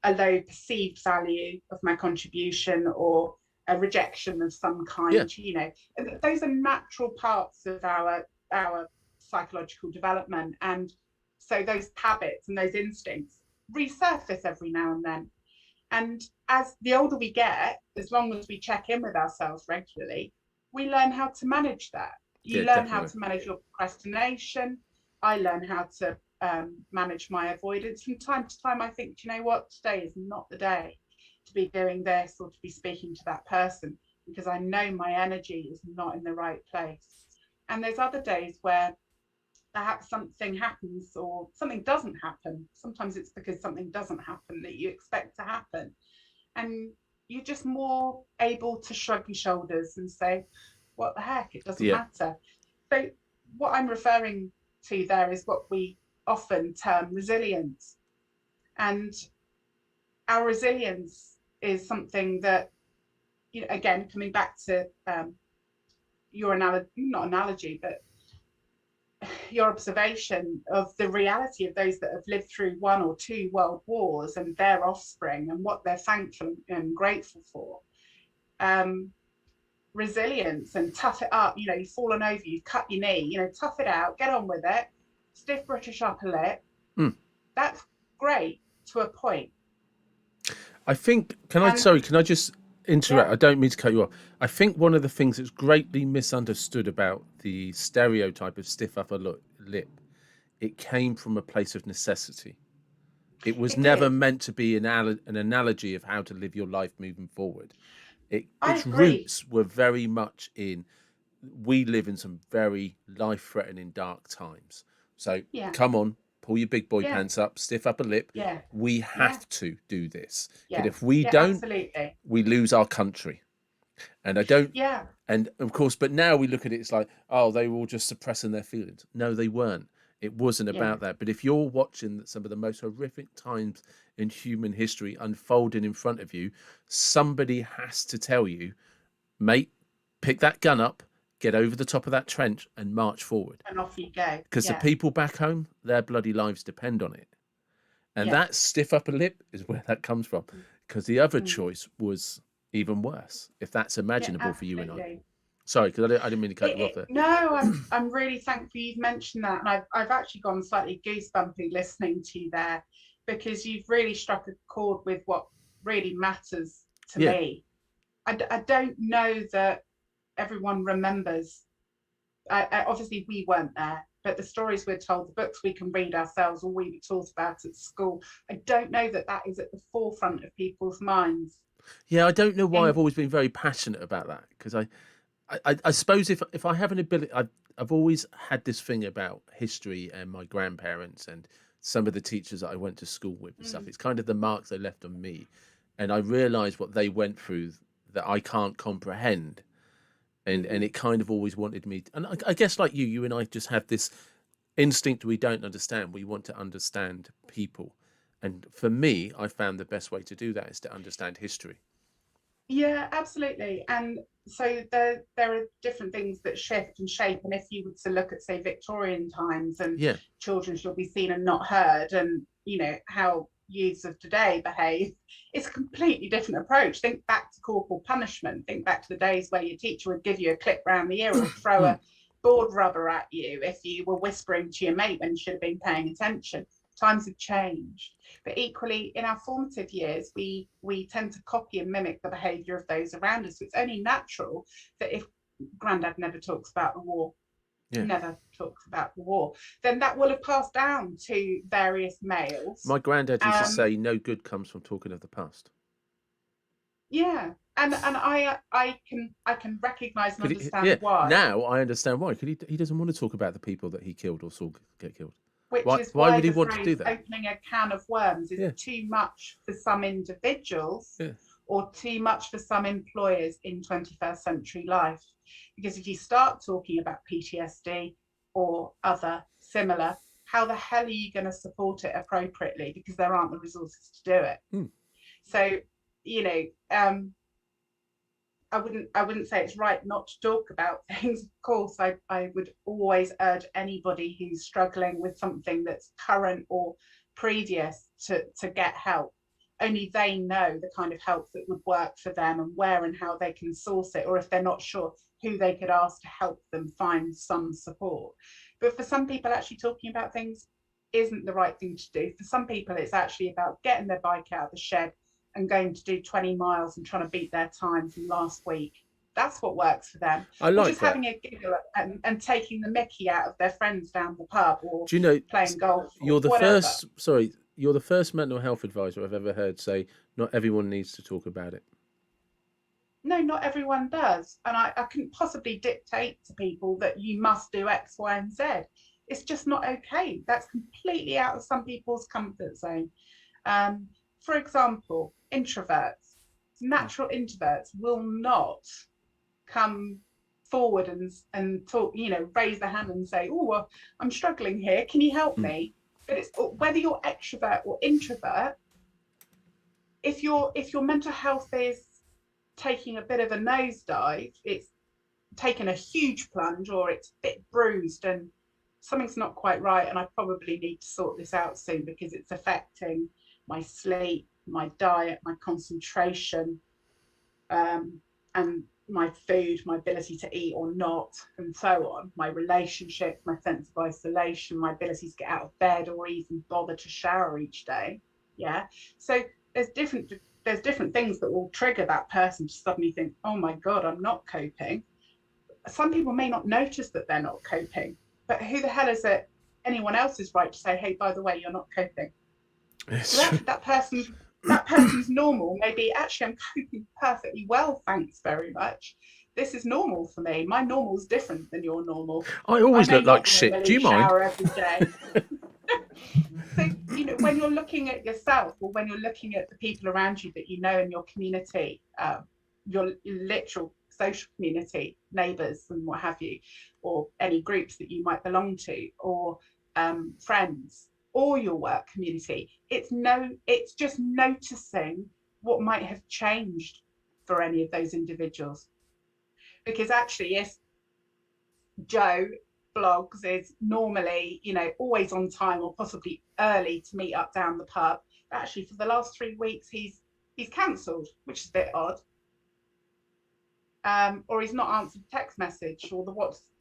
a low perceived value of my contribution or a rejection of some Yeah. kind. And those are natural parts of our psychological development, and so those habits and those instincts resurface every now and then. And as the older we get, as long as we check in with ourselves regularly, we learn how to manage that. You Yeah. learn how Definitely. to manage your procrastination. I learn how to manage my avoidance. From time to time, I think, do you know what? Today is not the day to be doing this or to be speaking to that person because I know my energy is not in the right place. And there's other days where perhaps something happens or something doesn't happen. Sometimes it's because something doesn't happen that you expect to happen. And you're just more able to shrug your shoulders and say, what the heck, it doesn't Yeah. matter. So, what I'm referring to there is what we often term resilience. And our resilience is something that, again, coming back to your analogy, not analogy, but your observation of the reality of those that have lived through one or two world wars and their offspring and what they're thankful and grateful for. Um, Resilience and tough it up. You've fallen over, you've cut your knee, tough it out, get on with it. Stiff British upper lip. Mm. That's great to a point. I think, can I, And sorry, can I just interrupt? yeah, I don't mean to cut you off. I think one of the things that's greatly misunderstood about the stereotype of stiff upper lip, it came from a place of necessity. It was it never did. meant to be an analogy of how to live your life moving forward. I Its agree. roots were very much in, we live in some very life-threatening dark times. So Yeah, come on, pull your big boy yeah, pants up, stiff upper lip. yeah, We yeah, have to do this. Because yeah, if we yeah, don't, absolutely. we lose our country. And I don't, Yeah, and of course, but now we look at it, it's like, oh, they were all just suppressing their feelings. No, they weren't. It wasn't yeah, about that. But if you're watching some of the most horrific times in human history unfolding in front of you, somebody has to tell you, mate, pick that gun up, get over the top of that trench and march forward. and off you go. Because the Yeah, people back home, their bloody lives depend on it. And yeah, that stiff upper lip is where that comes from. Because the other mm, choice was even worse, if that's yeah, imaginable for you and I. absolutely. Sorry, because I didn't mean to cut you off there. No, I'm really thankful you've mentioned that, and I've actually gone slightly goosebumpy listening to you there, because you've really struck a chord with what really matters to Yeah, me. I don't know that everyone remembers. Obviously, we weren't there, but the stories we're told, the books we can read ourselves, or we were taught about at school, I don't know that that is at the forefront of people's minds. yeah. I don't know why I've In always been very passionate about that. Because I suppose if I have an ability, I've always had this thing about history and my grandparents and some of the teachers that I went to school with and stuff. Mm. It's kind of the marks they left on me, and I realised what they went through that I can't comprehend, and Mm. it kind of always wanted me. And I guess like you and I just have this instinct we don't understand. We want to understand people, and for me, I found the best way to do that is to understand history. Yeah, absolutely. And so there are different things that shift and shape. And if you were to look at, say, Victorian times, and Yeah. children shall be seen and not heard, and how youths of today behave, it's a completely different approach. Think back to corporal punishment. Think back to the days where your teacher would give you a clip round the ear or throw a board rubber at you if you were whispering to your mate when you should have been paying attention. Times have changed. But equally, in our formative years, we tend to copy and mimic the behaviour of those around us. So it's only natural that if Grandad never talks about the war, Yeah. never talks about the war, then that will have passed down to various males. My granddad used to say, "No good comes from talking of the past." Yeah, and I can recognise and understand Yeah. why. Now I understand why. Because he doesn't want to talk about the people that he killed or saw get killed. Which is Why why would he the want to phrase do that? opening a can of worms is Yeah. too much for some individuals, Yeah. or too much for some employers in 21st century life. Because if you start talking about PTSD or other similar, how the hell are you going to support it appropriately? Because there aren't the resources to do it. So, I wouldn't say it's right not to talk about things. Of course, I would always urge anybody who's struggling with something that's current or previous to get help. Only they know the kind of help that would work for them, and where and how they can source it, or if they're not sure, who they could ask to help them find some support. But for some people, actually talking about things isn't the right thing to do. For some people, it's actually about getting their bike out of the shed and going to do 20 miles and trying to beat their time from last week. That's what works for them. I like or just that. having a giggle and taking the mickey out of their friends down the pub, or Do you know, playing golf. You're the whatever. you're the first mental health advisor I've ever heard say not everyone needs to talk about it. No, not everyone does. And I couldn't possibly dictate to people that you must do X, Y, and Z. It's just not okay. That's completely out of some people's comfort zone. For example, introverts, natural introverts will not come forward and talk, raise their hand and say, "Oh, well, I'm struggling here. Can you help me?" But it's whether you're extrovert or introvert. If your mental health is taking a bit of a nosedive, it's taken a huge plunge, or it's a bit bruised and something's not quite right, and I probably need to sort this out soon because it's affecting my sleep, my diet, my concentration, and my food, my ability to eat or not, and so on, my relationships, my sense of isolation, my ability to get out of bed or even bother to shower each day. Yeah. So there's different things that will trigger that person to suddenly think, oh my God, I'm not coping. Some people may not notice that they're not coping, but who the hell is it anyone else's right to say, hey, by the way, you're not coping? So actually that person's normal. Maybe actually I'm coping perfectly well, thanks very much. This is normal for me. My normal is different than your normal. I always look like shit. Do you mind? Shower every day. So, when you're looking at yourself, or when you're looking at the people around you that you know in your community, your literal social community, neighbours and what have you, or any groups that you might belong to, or friends, or your work community, it's just noticing what might have changed for any of those individuals. Because actually, if Joe blogs is normally, always on time or possibly early to meet up down the pub, actually for the last 3 weeks he's cancelled, which is a bit odd. Or he's not answered text message, or the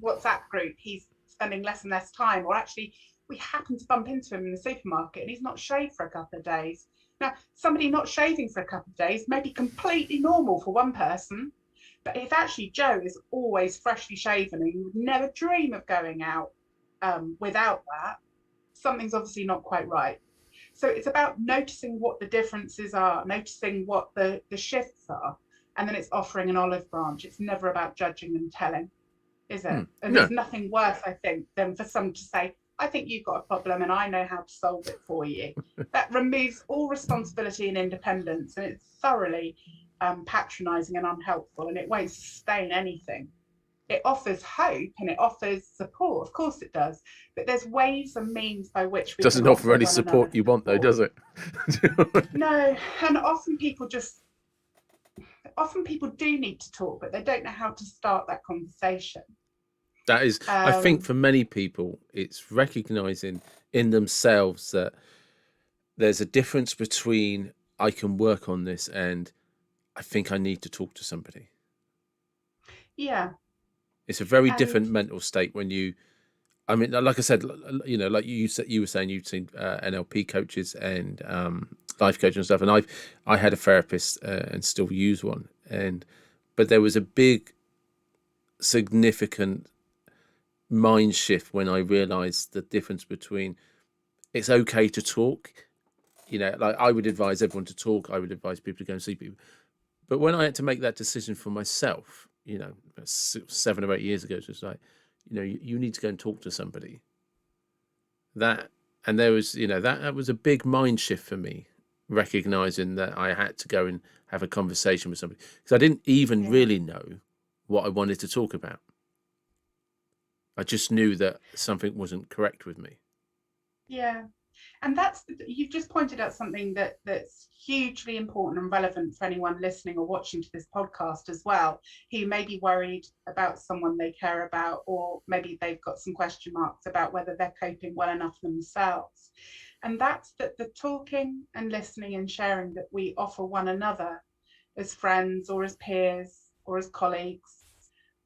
WhatsApp group, he's spending less and less time, or actually we happen to bump into him in the supermarket and he's not shaved for a couple of days. Now, somebody not shaving for a couple of days may be completely normal for one person, but if actually Joe is always freshly shaven and he would never dream of going out without that, something's obviously not quite right. So it's about noticing what the differences are, noticing what the shifts are, and then it's offering an olive branch. It's never about judging and telling, is it? And No. there's nothing worse, I think, than for someone to say, I think you've got a problem and I know how to solve it for you. That removes all responsibility and independence, and it's thoroughly patronising and unhelpful, and it won't sustain anything. It offers hope and it offers support, of course it does, but there's ways and means by which we Doesn't can offer offer any one another support you want, though, support. does it? No, and often people do need to talk, but they don't know how to start that conversation. That is, I think for many people, it's recognizing in themselves that there's a difference between I can work on this and I think I need to talk to somebody. Yeah. It's a very And different mental state when you, I mean, like I said, you know, like you were saying, you've seen NLP coaches and life coaches and stuff, and I had a therapist and still use one, but there was a big, significant mind shift when I realised the difference between it's okay to talk. You know, like I would advise everyone to talk. I would advise people to go and see people. But when I had to make that decision for myself, you know, 7 or 8 years ago, it's like, you know, you need to go and talk to somebody. And there was, you know, that was a big mind shift for me, recognizing that I had to go and have a conversation with somebody because I didn't even really know what I wanted to talk about. I just knew that something wasn't correct with me. Yeah. And you've just pointed out something that's hugely important and relevant for anyone listening or watching to this podcast as well, who may be worried about someone they care about, or maybe they've got some question marks about whether they're coping well enough themselves. And that's that the talking and listening and sharing that we offer one another as friends or as peers or as colleagues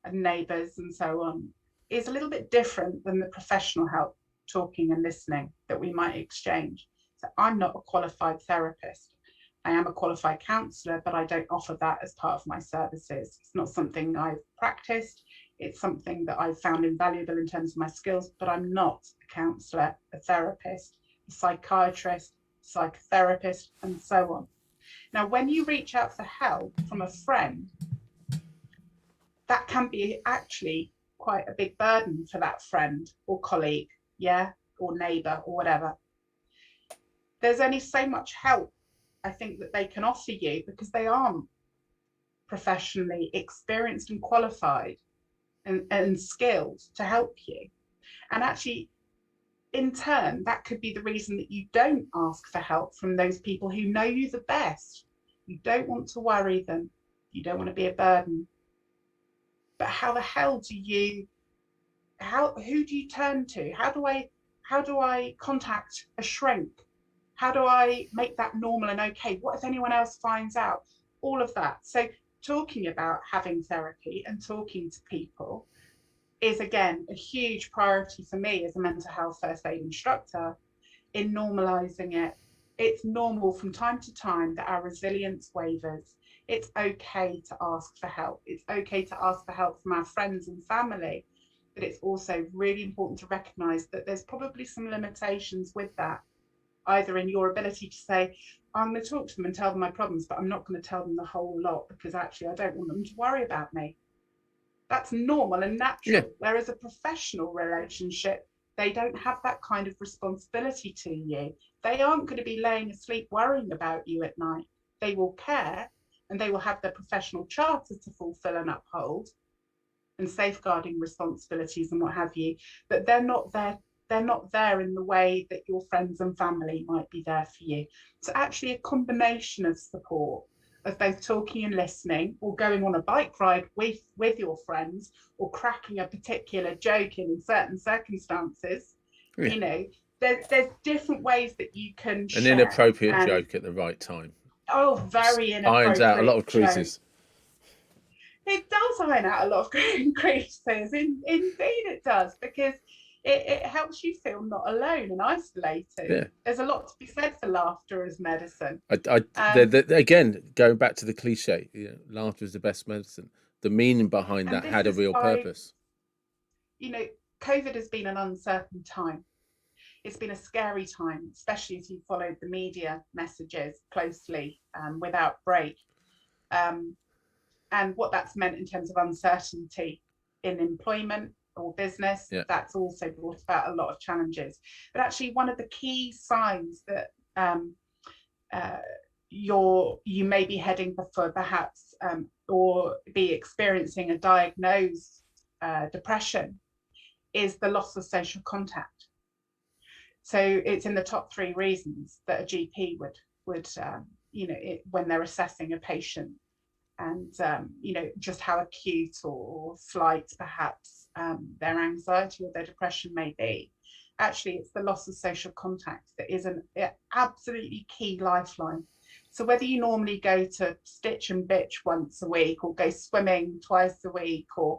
and neighbours and so on is a little bit different than the professional help talking and listening that we might exchange. So I'm not a qualified therapist. I am a qualified counsellor, but I don't offer that as part of my services. It's not something I've practiced. It's something that I've found invaluable in terms of my skills, but I'm not a counsellor, a therapist, a psychiatrist, psychotherapist, and so on. Now, when you reach out for help from a friend, that can be actually quite a big burden for that friend or colleague, or neighbour or whatever. There's only so much help I think that they can offer you because they aren't professionally experienced and qualified and skilled to help you. And actually, in turn, that could be the reason that you don't ask for help from those people who know you the best. You don't want to worry them. You don't want to be a burden. But how the hell do you, who do you turn to? How do I contact a shrink? How do I make that normal and okay? What if anyone else finds out? All of that. So talking about having therapy and talking to people is, again, a huge priority for me as a mental health first aid instructor in normalizing it. It's normal from time to time that our resilience wavers. It's okay to ask for help. It's okay to ask for help from our friends and family. But it's also really important to recognize that there's probably some limitations with that, either in your ability to say, I'm going to talk to them and tell them my problems, but I'm not going to tell them the whole lot because actually I don't want them to worry about me. That's normal and natural. Yeah. Whereas a professional relationship, they don't have that kind of responsibility to you. They aren't going to be laying asleep worrying about you at night. They will care and they will have their professional charter to fulfill and uphold and safeguarding responsibilities and what have you, but they're not there in the way that your friends and family might be there for you. So actually a combination of support of both talking and listening, or going on a bike ride with your friends, or cracking a particular joke in certain circumstances. Yeah. You know, there's different ways that you can share. An inappropriate joke at the right time. Oh, very inappropriate. Irons out a lot of creases. It does iron out a lot of creases. Indeed it does, because it helps you feel not alone and isolated. Yeah. There's a lot to be said for laughter as medicine. Again, going back to the cliche, you know, laughter is the best medicine. The meaning behind that had a real purpose. You know, COVID has been an uncertain time. It's been a scary time, especially if you followed the media messages closely without break. And what that's meant in terms of uncertainty in employment, or business, Yeah. that's also brought about a lot of challenges. But actually, one of the key signs that you may be heading for perhaps or be experiencing a diagnosed depression is the loss of social contact. So it's in the top 3 reasons that a GP would when they're assessing a patient, and just how acute or slight perhaps their anxiety or their depression may be. Actually, it's the loss of social contact that is an absolutely key lifeline. So whether you normally go to stitch and bitch once a week, or go swimming twice a week, or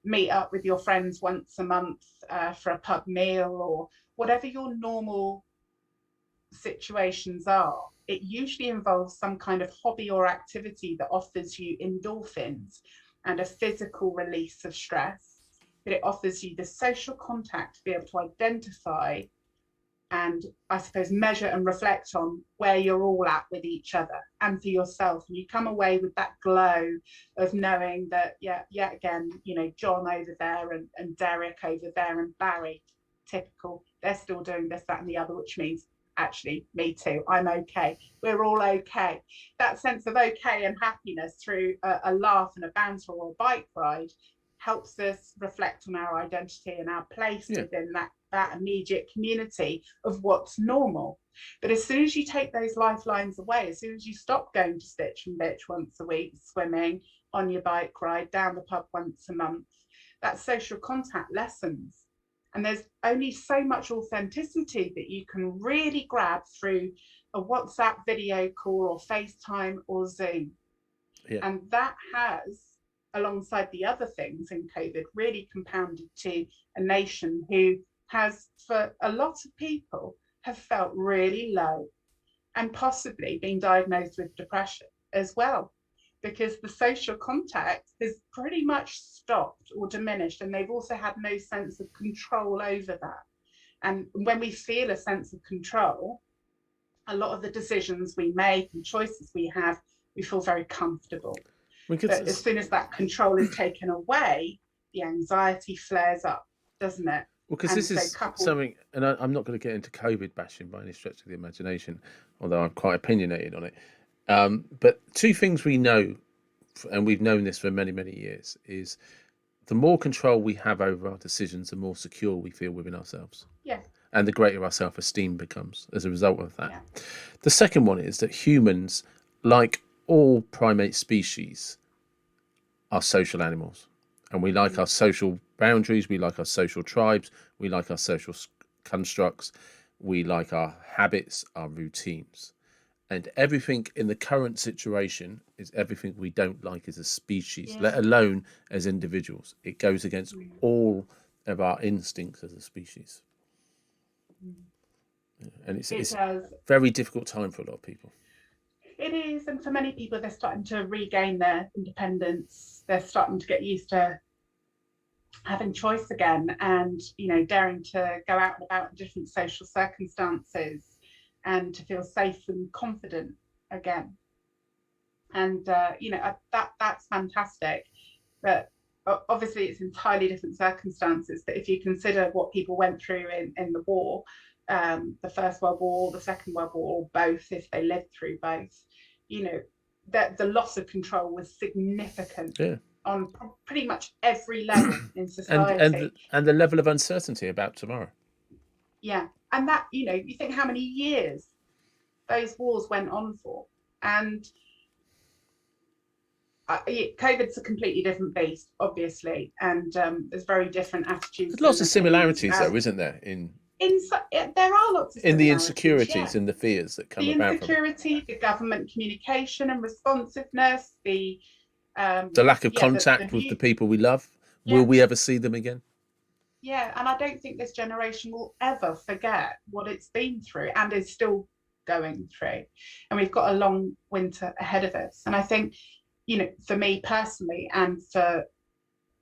meet up with your friends once a month for a pub meal, or whatever your normal situations are, it usually involves some kind of hobby or activity that offers you endorphins and a physical release of stress, but it offers you the social contact to be able to identify and, I suppose, measure and reflect on where you're all at with each other and for yourself. And you come away with that glow of knowing that, yet again, John over there and Derek over there and Barry, typical, they're still doing this, that, and the other, which means actually, me too, I'm okay. We're all okay. That sense of okay and happiness through a laugh and a banter or a bike ride helps us reflect on our identity and our place within that immediate community of what's normal. But as soon as you take those lifelines away, as soon as you stop going to stitch and bitch once a week, swimming, on your bike ride, down the pub once a month, that social contact lessens. And there's only so much authenticity that you can really grab through a WhatsApp video call or FaceTime or Zoom. Yeah. And that has, alongside the other things in COVID, really compounded to a nation who has, for a lot of people, have felt really low and possibly been diagnosed with depression as well, because the social contact has pretty much stopped or diminished, and they've also had no sense of control over that. And when we feel a sense of control, a lot of the decisions we make and choices we have, we feel very comfortable. But as soon as that control is taken away, the anxiety flares up, doesn't it? Well, because this is something, and I'm not going to get into COVID bashing by any stretch of the imagination, although I'm quite opinionated on it. But 2 things we know, and we've known this for many, many years, is the more control we have over our decisions, the more secure we feel within ourselves. Yeah. And the greater our self-esteem becomes as a result of that. Yeah. The second one is that humans, like all primate species, are social animals. And we like our social boundaries, we like our social tribes, we like our social constructs, we like our habits, our routines. And everything in the current situation is everything we don't like as a species, let alone as individuals. It goes against all of our instincts as a species. And it's a very difficult time for a lot of people. It is, and for many people, they're starting to regain their independence. They're starting to get used to having choice again, and daring to go out and about in different social circumstances, and to feel safe and confident again. And that's fantastic. But obviously, it's entirely different circumstances. But if you consider what people went through in the war, the First World War, the Second World War, or both, if they lived through both, that the loss of control was significant on pretty much every level in society. And the level of uncertainty about tomorrow. Yeah, and that, you think how many years those wars went on for, and COVID's a completely different beast, obviously, and there's very different attitudes. There's lots of similarities, though, isn't there? There are lots of in the insecurities and the fears that come about. The insecurity, the government communication and responsiveness, the lack of contact with the people we love. Will we ever see them again? Yeah, and I don't think this generation will ever forget what it's been through and is still going through. And we've got a long winter ahead of us. And I think, for me personally and for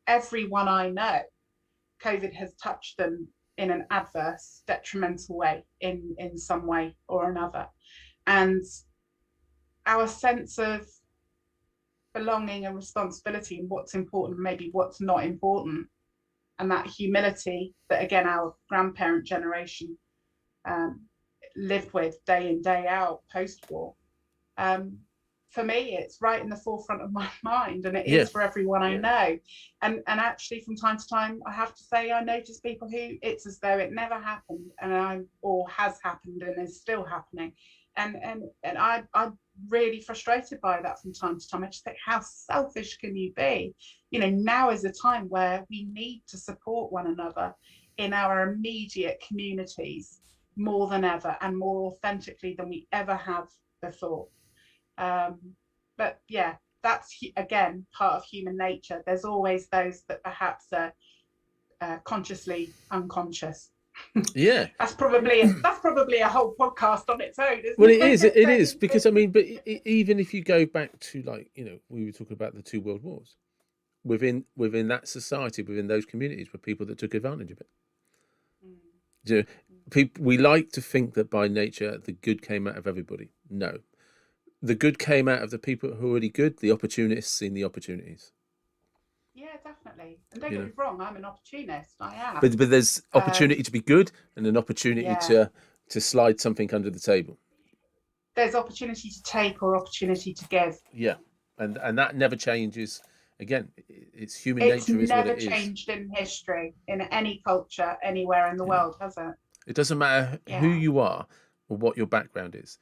everyone I know, COVID has touched them in an adverse, detrimental way in some way or another. And our sense of belonging and responsibility and what's important, maybe what's not important, and that humility that, again, our grandparent generation lived with day in, day out post-war. For me, it's right in the forefront of my mind, and it Yeah. is for everyone I know. And actually, from time to time, I have to say, I notice people who it's as though it never happened, or has happened and is still happening. And I'm really frustrated by that from time to time. I just think, how selfish can you be? You know, now is a time where we need to support one another in our immediate communities more than ever, and more authentically than we ever have before. But yeah, that's again part of human nature. There's always those that perhaps are consciously unconscious. Yeah. That's probably a whole podcast on its own, isn't Well, it? it is because I mean, but even if you go back to, like, you know, we were talking about the two world wars, within that society, within those communities, were people that took advantage of it. You know, people, we like to think that by nature the good came out of everybody. No, the good came out of the people who are already good, the opportunists seeing the opportunities. Yeah, definitely. And don't You get know, me wrong, I'm an opportunist. I am. but there's opportunity to be good and an opportunity Yeah. to slide something under the table. There's opportunity to take or opportunity to give. Yeah, and that never changes. Again, it's human It's nature, is what never it is. changed in history, in any culture, anywhere in the Yeah. world, has it? It doesn't matter who Yeah. you are or what your background is.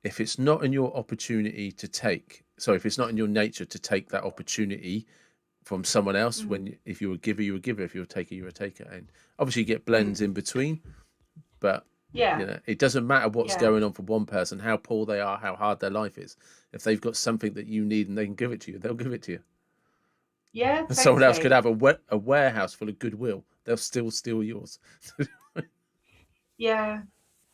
If it's not in your opportunity to take, sorry, if it's not in your nature to take that opportunity from someone else, if you're a giver, you're a giver. If you're a taker, you're a taker. And obviously, you get blends in between, but Yeah. you know, it doesn't matter what's Yeah. going on for one person, how poor they are, how hard their life is. If they've got something that you need and they can give it to you, they'll give it to you. Yeah, And someone else could totally. have a warehouse full of goodwill. They'll still steal yours. Yeah.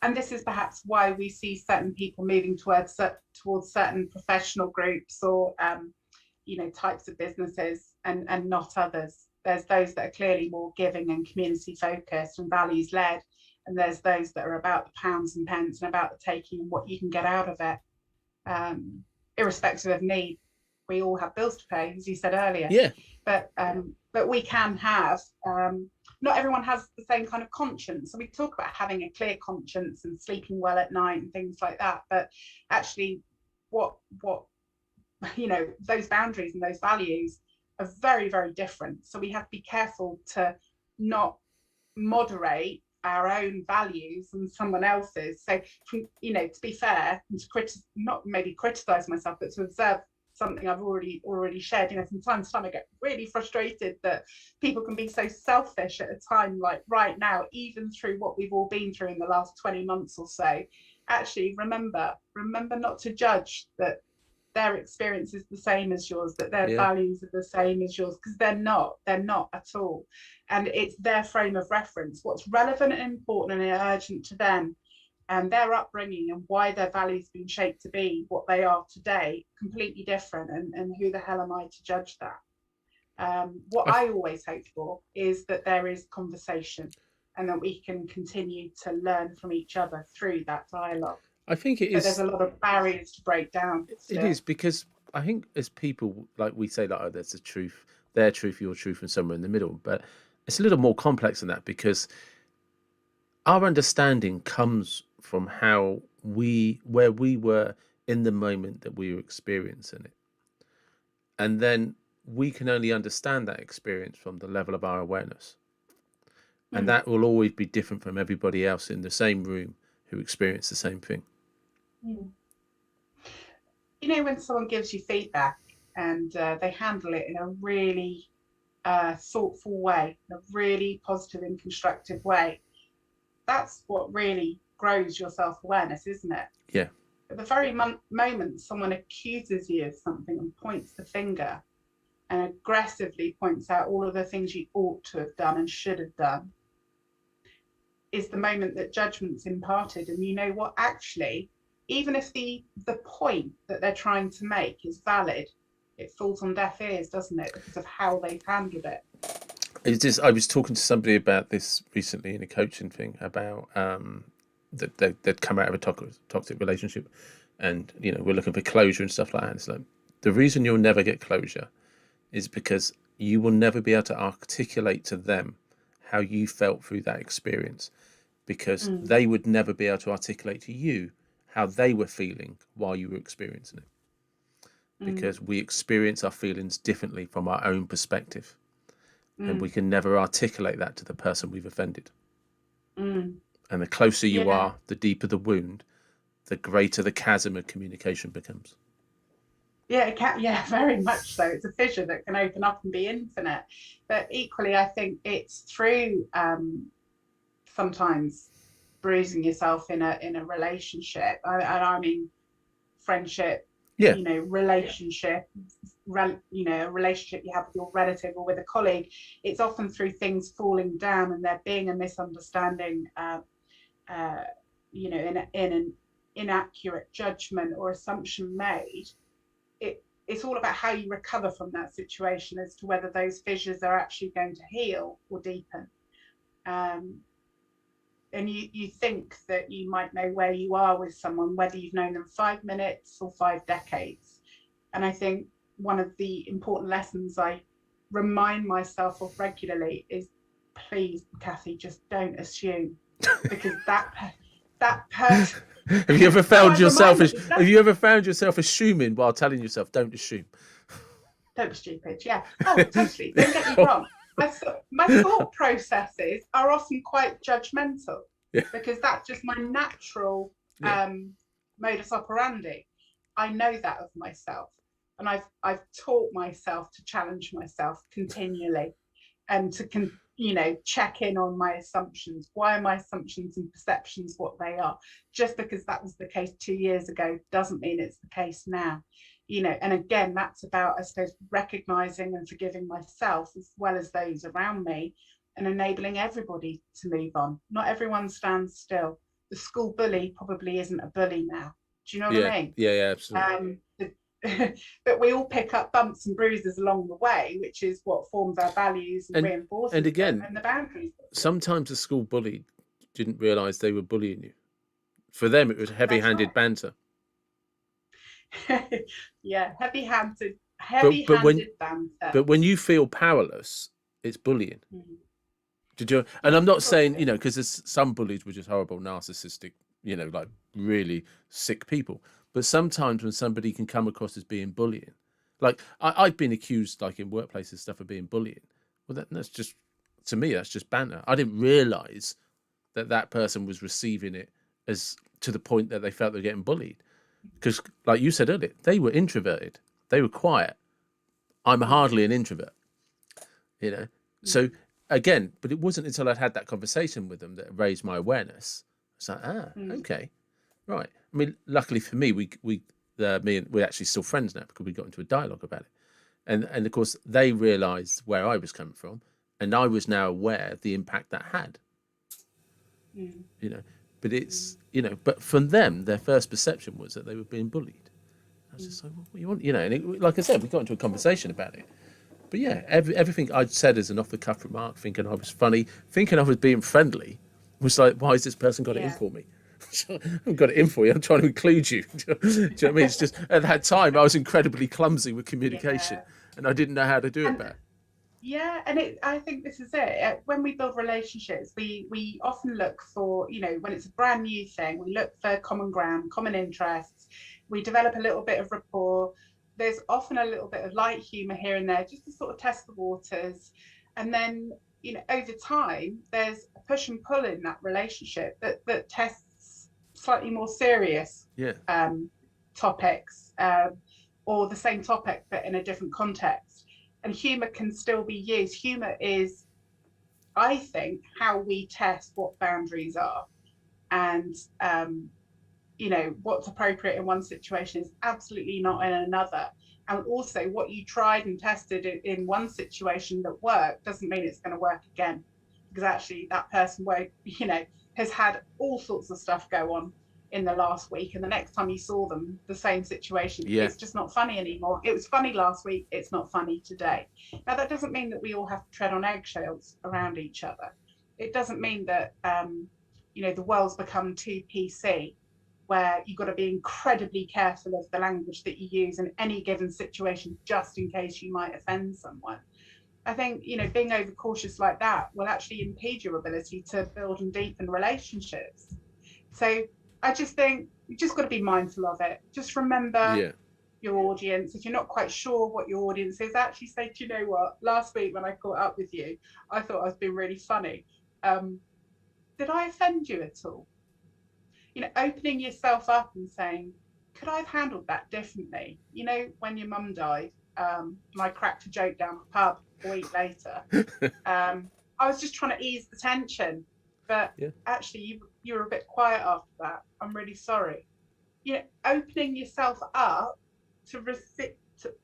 And this is perhaps why we see certain people moving towards certain professional groups, or types of businesses, and not others. There's those that are clearly more giving and community focused and values led, and there's those that are about the pounds and pence and about the taking and what you can get out of it, irrespective of need. We all have bills to pay, as you said earlier. Yeah. But we can have, not everyone has the same kind of conscience. So we talk about having a clear conscience and sleeping well at night and things like that. But actually, what those boundaries and those values are very, very different. So we have to be careful to not moderate our own values and someone else's. So, to be fair, and to not maybe criticize myself, but to observe something I've already shared. From time to time I get really frustrated that people can be so selfish at a time like right now, even through what we've all been through in the last 20 months or so. Actually, remember not to judge that their experience is the same as yours, that their values are the same as yours, because they're not at all. And it's their frame of reference, what's relevant and important and urgent to them, and their upbringing and why their values been shaped to be what they are today, completely different. And who the hell am I to judge that? What I always hope for is that there is conversation, and that we can continue to learn from each other through that dialogue. I think it But is. there's a lot of barriers to break down. It is, because I think as people, like, we say, like, oh, there's the truth, their truth, your truth, and somewhere in the middle. But it's a little more complex than that, because our understanding comes from where we were in the moment that we were experiencing it. And then we can only understand that experience from the level of our awareness. And that will always be different from everybody else in the same room who experienced the same thing. When someone gives you feedback and they handle it in a really thoughtful way, in a really positive and constructive way, that's what really grows your self-awareness, isn't it? Yeah. At the very moment someone accuses you of something and points the finger and aggressively points out all of the things you ought to have done and should have done, is the moment that judgment's imparted. And you know what, actually, even if the point that they're trying to make is valid, it falls on deaf ears, doesn't it, because of how they've handled it. It's just, I was talking to somebody about this recently in a coaching thing, about that they'd come out of a toxic relationship, and we're looking for closure and stuff like that. And it's like, the reason you'll never get closure is because you will never be able to articulate to them how you felt through that experience, because they would never be able to articulate to you how they were feeling while you were experiencing it, because we experience our feelings differently from our own perspective, and we can never articulate that to the person we've offended. And the closer you Yeah. are, the deeper the wound, the greater the chasm of communication becomes. Yeah, it can, yeah, very much so. It's a fissure that can open up and be infinite. But equally, I think it's through sometimes bruising yourself in a relationship. And I mean friendship, Yeah. relationship, a relationship you have with your relative or with a colleague. It's often through things falling down and there being a misunderstanding, in an inaccurate judgment or assumption made. It's all about how you recover from that situation as to whether those fissures are actually going to heal or deepen. And you think that you might know where you are with someone, whether you've known them 5 minutes or 5 decades. And I think one of the important lessons I remind myself of regularly is, please, Kathy, just don't assume, because that person. Have you ever found yourself? Have you ever found yourself assuming while telling yourself, "Don't assume"? Don't be stupid. Yeah. Oh, totally. Don't get me wrong. My thought processes are often quite judgmental, because that's just my natural modus operandi. I know that of myself, and I've taught myself to challenge myself continually, and to check in on my assumptions. Why are my assumptions and perceptions what they are? Just because that was the case 2 years ago doesn't mean it's the case now. And again, that's about, I suppose, recognizing and forgiving myself as well as those around me, and enabling everybody to move on. Not everyone stands still. The school bully probably isn't a bully now. Do you know what I mean? Yeah, absolutely. But we all pick up bumps and bruises along the way, which is what forms our values and reinforces and again, them, and the boundaries. Sometimes the school bully didn't realise they were bullying you. For them, it was heavy-handed banter. Yeah, heavy-handed banter. But when you feel powerless, it's bullying. Did you? And I'm not saying, because there's some bullies were just horrible, narcissistic, like really sick people. But sometimes when somebody can come across as being bullying, like I've been accused, like in workplaces stuff, of being bullying. Well, that's just, to me, that's just banter. I didn't realise that person was receiving it as to the point that they felt they're getting bullied. Because, like you said earlier, they were introverted. They were quiet. I'm hardly an introvert, So again, but it wasn't until I'd had that conversation with them that it raised my awareness. It's like, okay, right. I mean, luckily for me, we're actually still friends now because we got into a dialogue about it, and of course they realised where I was coming from, and I was now aware of the impact that had. But it's but from them, their first perception was that they were being bullied. I was just like, well, what do you want? And like I said, we got into a conversation about it. But yeah, everything I'd said as an off-the-cuff remark, thinking I was funny, thinking I was being friendly, was like, why has this person got it in for me? I haven't got it in for you. I'm trying to include you. Do you know what I mean? It's just, at that time, I was incredibly clumsy with communication, and I didn't know how to do it better. Yeah, and I think this is it. When we build relationships, we often look for, when it's a brand new thing, we look for common ground, common interests. We develop a little bit of rapport. There's often a little bit of light humor here and there, just to sort of test the waters. And then, over time, there's a push and pull in that relationship that tests slightly more serious topics, or the same topic but in a different context. And humor can still be used. Humor is, I think, how we test what boundaries are, and what's appropriate in one situation is absolutely not in another. And also, what you tried and tested in one situation that worked doesn't mean it's going to work again, because actually that person has had all sorts of stuff go on in the last week, and the next time you saw them, the same situation, it's just not funny anymore. It was funny last week, it's not funny today. Now, that doesn't mean that we all have to tread on eggshells around each other. It doesn't mean that the world's become too PC, where you've got to be incredibly careful of the language that you use in any given situation, just in case you might offend someone. I think, being overcautious like that will actually impede your ability to build and deepen relationships. So I just think you just got to be mindful of it. Just remember Yeah. your audience. If you're not quite sure what your audience is, actually say, do you know what? Last week when I caught up with you, I thought I was being really funny. Did I offend you at all? Opening yourself up and saying, could I have handled that differently? When your mum died, and I cracked a joke down the pub a week later, I was just trying to ease the tension, but Yeah. actually you were a bit quiet after that. I'm really sorry. Opening yourself up to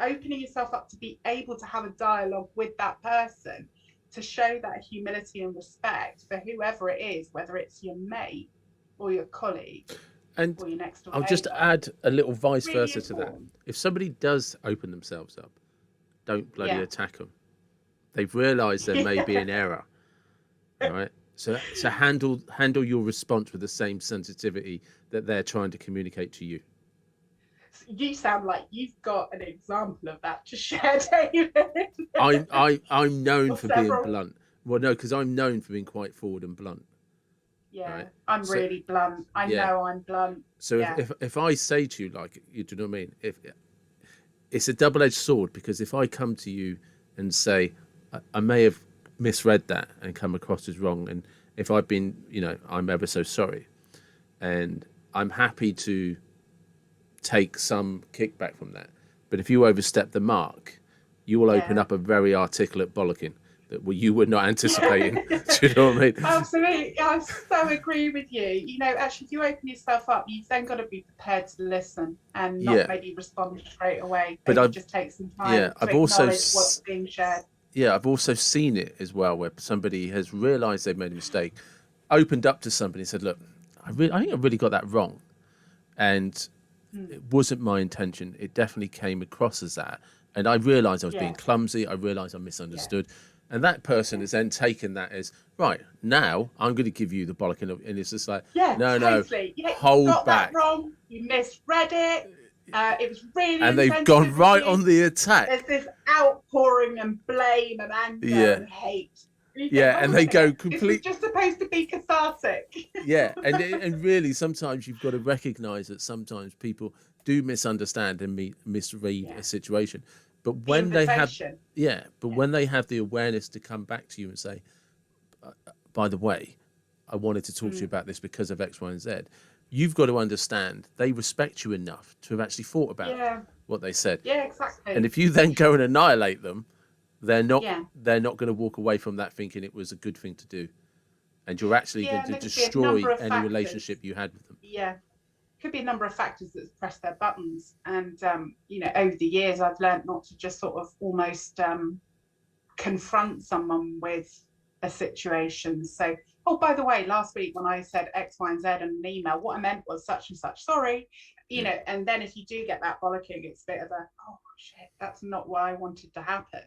opening yourself up to be able to have a dialogue with that person, to show that humility and respect for whoever it is, whether it's your mate or your colleague And or your next door I'll just neighbour. add a little vice Really versa to that. important. If somebody does open themselves up, don't bloody Yeah. attack them. They've realised there may be an error. All right. So handle your response with the same sensitivity that they're trying to communicate to you. You sound like you've got an example of that to share, David. I'm known Or for being several. blunt. Well, no, because I'm known for being quite forward and blunt. Yeah, Right. I'm So really blunt. I yeah. know I'm blunt. So Yeah. if I say to you, like, you do you know what I mean? If it's a double-edged sword, because if I come to you and say I may have misread that and come across as wrong, and if I've been, I'm ever so sorry, and I'm happy to take some kickback from that. But if you overstep the mark, you will open Yeah. up a very articulate bollocking that you were not anticipating. Yeah. Do you know what I mean? Absolutely. I so agree with you. Actually, if you open yourself up, you've then got to be prepared to listen and not Yeah. maybe respond straight away. But Maybe just take some time to I've also acknowledge what's being shared. I've also seen it as well, where somebody has realised they've made a mistake, opened up to somebody and said, "Look, I think I really got that wrong," and it wasn't my intention. It definitely came across as that, and I realised I was being Yeah. clumsy. I realised I Yeah. misunderstood, and that person has then taken that as right. Now I'm going to give you the bollocking, and it's just like, Yeah, no, totally. Yeah, you hold got that back, wrong. You misread it. It was really and they've gone insensitive of right you. on the attack. There's this outpouring and blame and anger Yeah, and hate. And you think, yeah, hold and on a they go minute, this was complete. just supposed to be cathartic. Yeah, and really, sometimes you've got to recognise that sometimes people do misunderstand and misread Yeah. a situation, but The when they have, invitation. when they have the awareness to come back to you and say, by the way, I wanted to talk to you about this because of X, Y, and Z. You've got to understand they respect you enough to have actually thought about Yeah. what they said, Yeah, and exactly. if you then go and annihilate them, they're not Yeah. going to walk away from that thinking it was a good thing to do, and you're actually going Yeah, and to there could be a number destroy of any factors. relationship you had with them. Yeah. Could be a number of factors that press their buttons. And over the years I've learned not to just sort of almost confront someone with a situation. So, oh, by the way, last week when I said X, Y, and Z in an email, what I meant was such and such. Sorry, and then if you do get that bollocking, it's a bit of a, oh shit, that's not what I wanted to happen.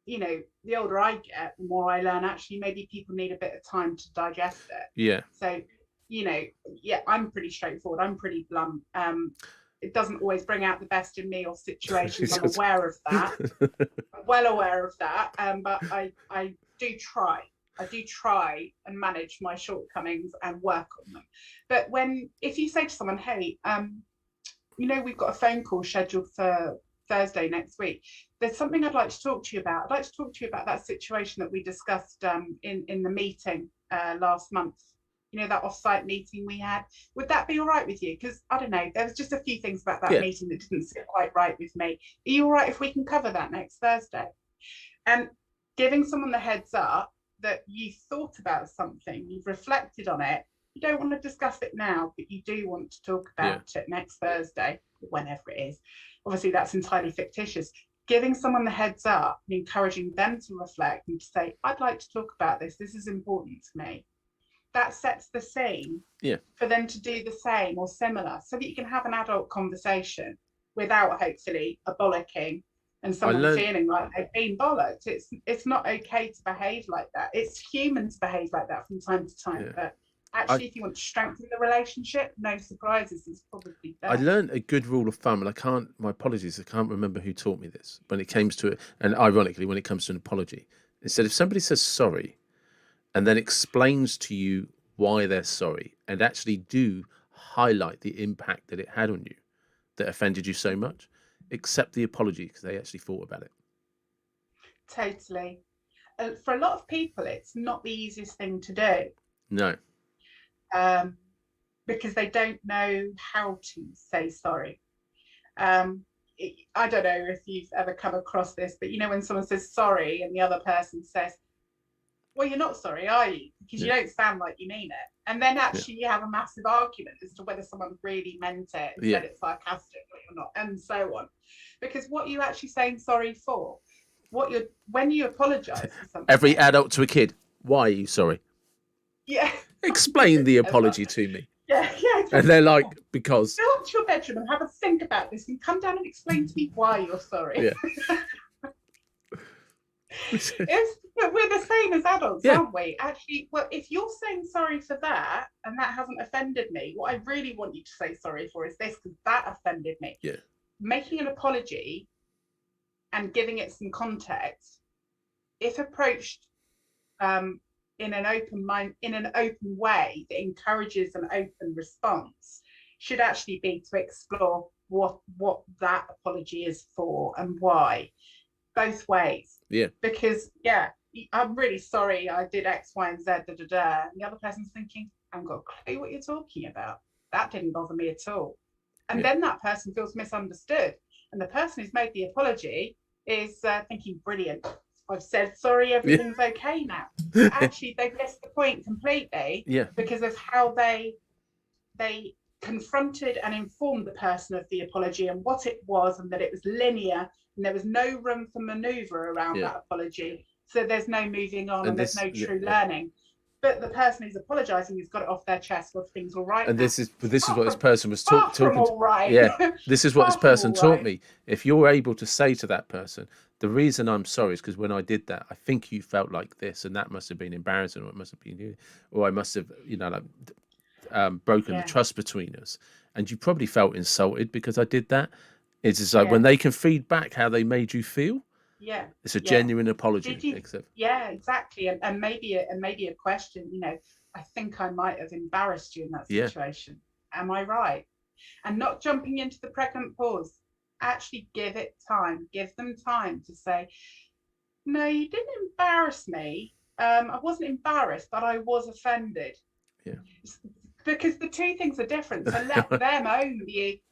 The older I get, the more I learn actually maybe people need a bit of time to digest it. Yeah. So, I'm pretty straightforward. I'm pretty blunt. It doesn't always bring out the best in me or situations. I'm aware of that. I'm well aware of that. But I do try. I do try and manage my shortcomings and work on them. But if you say to someone, hey, we've got a phone call scheduled for Thursday next week. There's something I'd like to talk to you about. I'd like to talk to you about that situation that we discussed in the meeting last month. That off-site meeting we had. Would that be all right with you? Because I don't know, there was just a few things about that meeting that didn't sit quite right with me. Are you all right if we can cover that next Thursday? And giving someone the heads up that you thought about something, you've reflected on it, you don't want to discuss it now, but you do want to talk about it next Thursday, whenever it is. Obviously, that's entirely fictitious. Giving someone the heads up and encouraging them to reflect and to say, I'd like to talk about this. This is important to me. That sets the scene for them to do the same or similar so that you can have an adult conversation without hopefully a bollocking and someone feeling like they've been bollocked. It's not okay to behave like that. It's human to behave like that from time to time, but Actually, if you want to strengthen the relationship, no surprises is probably I best. learned a good rule of thumb, and my apologies, I can't remember who taught me this when it comes to it. And ironically, when it comes to an apology, it said if somebody says sorry and then explains to you why they're sorry and actually do highlight the impact that it had on you that offended you so much, accept the apology because they actually thought about it. Totally. For a lot of people, it's not the easiest thing to do. No. Um, because they don't know how to say sorry. I don't know if you've ever come across this, but when someone says sorry and the other person says, well, you're not sorry, are you? Because you don't sound like you mean it. And then actually you have a massive argument as to whether someone really meant it and said it sarcastically or not, and so on. Because what are you actually saying sorry for? When you apologise for something. Every adult to a kid, why are you sorry? Yeah. Explain the apology to me. Yeah. And they're like, because. Go up to your bedroom and have a think about this and come down and explain to me why you're sorry. Yeah. But we're the same as adults, aren't we? Actually, well, if you're saying sorry for that and that hasn't offended me, what I really want you to say sorry for is this, because that offended me. Yeah. Making an apology and giving it some context, if approached in an open way that encourages an open response, should actually be to explore what that apology is for and why, both ways. Yeah. Because I'm really sorry I did X, Y, and Z, and the other person's thinking, I haven't got a clue what you're talking about. That didn't bother me at all. And then that person feels misunderstood. And the person who's made the apology is thinking, brilliant, I've said sorry, everything's okay now. Actually, they've missed the point completely because of how they confronted and informed the person of the apology and what it was, and that it was linear and there was no room for maneuver around that apology. So there's no moving on and there's no true learning. But the person who's apologising has got it off their chest. Well, things all right. And now. this is what this person was talking. All right. Yeah, this is what this person taught me. If you're able to say to that person, the reason I'm sorry is because when I did that, I think you felt like this, and that must have been embarrassing, or it must have been you, or I must have, broken the trust between us, and you probably felt insulted because I did that. It's just like when they can feed back how they made you feel. Yeah, it's a genuine apology. Yeah, exactly, and maybe a question. I think I might have embarrassed you in that situation. Am I right? And not jumping into the pregnant pause. Actually, give them time to say, no, you didn't embarrass me. I wasn't embarrassed, but I was offended. Yeah. Because the two things are different. So let them own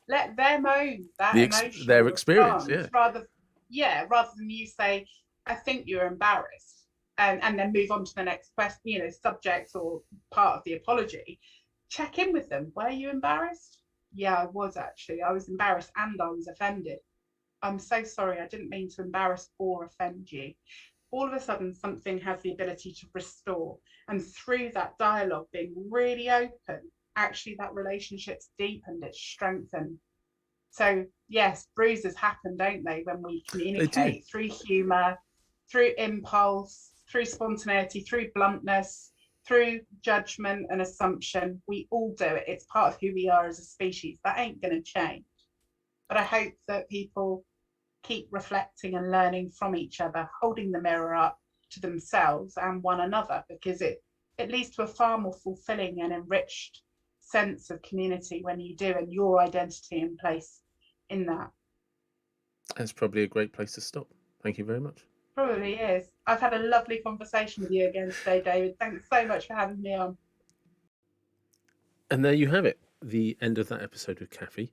that emotional their experience. Rather than you say, I think you're embarrassed, and then move on to the next question, subject or part of the apology. Check in with them. Were you embarrassed? Yeah, I was actually. I was embarrassed and I was offended. I'm so sorry. I didn't mean to embarrass or offend you. All of a sudden, something has the ability to restore. And through that dialogue being really open, actually that relationship's deepened, it's strengthened. So yes, bruises happen, don't they, when we communicate through humour, through impulse, through spontaneity, through bluntness, through judgment and assumption. We all do it. It's part of who we are as a species. That ain't going to change. But I hope that people keep reflecting and learning from each other, holding the mirror up to themselves and one another, because it leads to a far more fulfilling and enriched sense of community when you do, and your identity in place in that. That's probably a great place to stop. Thank you very much. Probably is. I've had a lovely conversation with you again today, David. Thanks so much for having me on. And there you have it, the end of that episode with Kathy.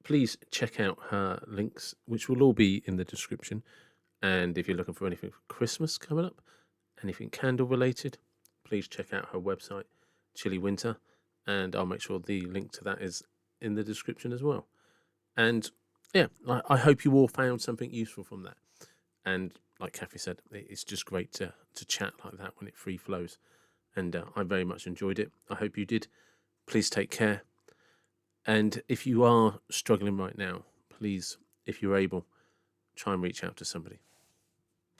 Please check out her links, which will all be in the description. And if you're looking for anything for Christmas coming up, anything candle related, please check out her website, Chilly Winter, and I'll make sure the link to that is in the description as well. And I hope you all found something useful from that. And like Kathy said, it's just great to chat like that when it free flows. And I very much enjoyed it. I hope you did. Please take care. And if you are struggling right now, please, if you're able, try and reach out to somebody.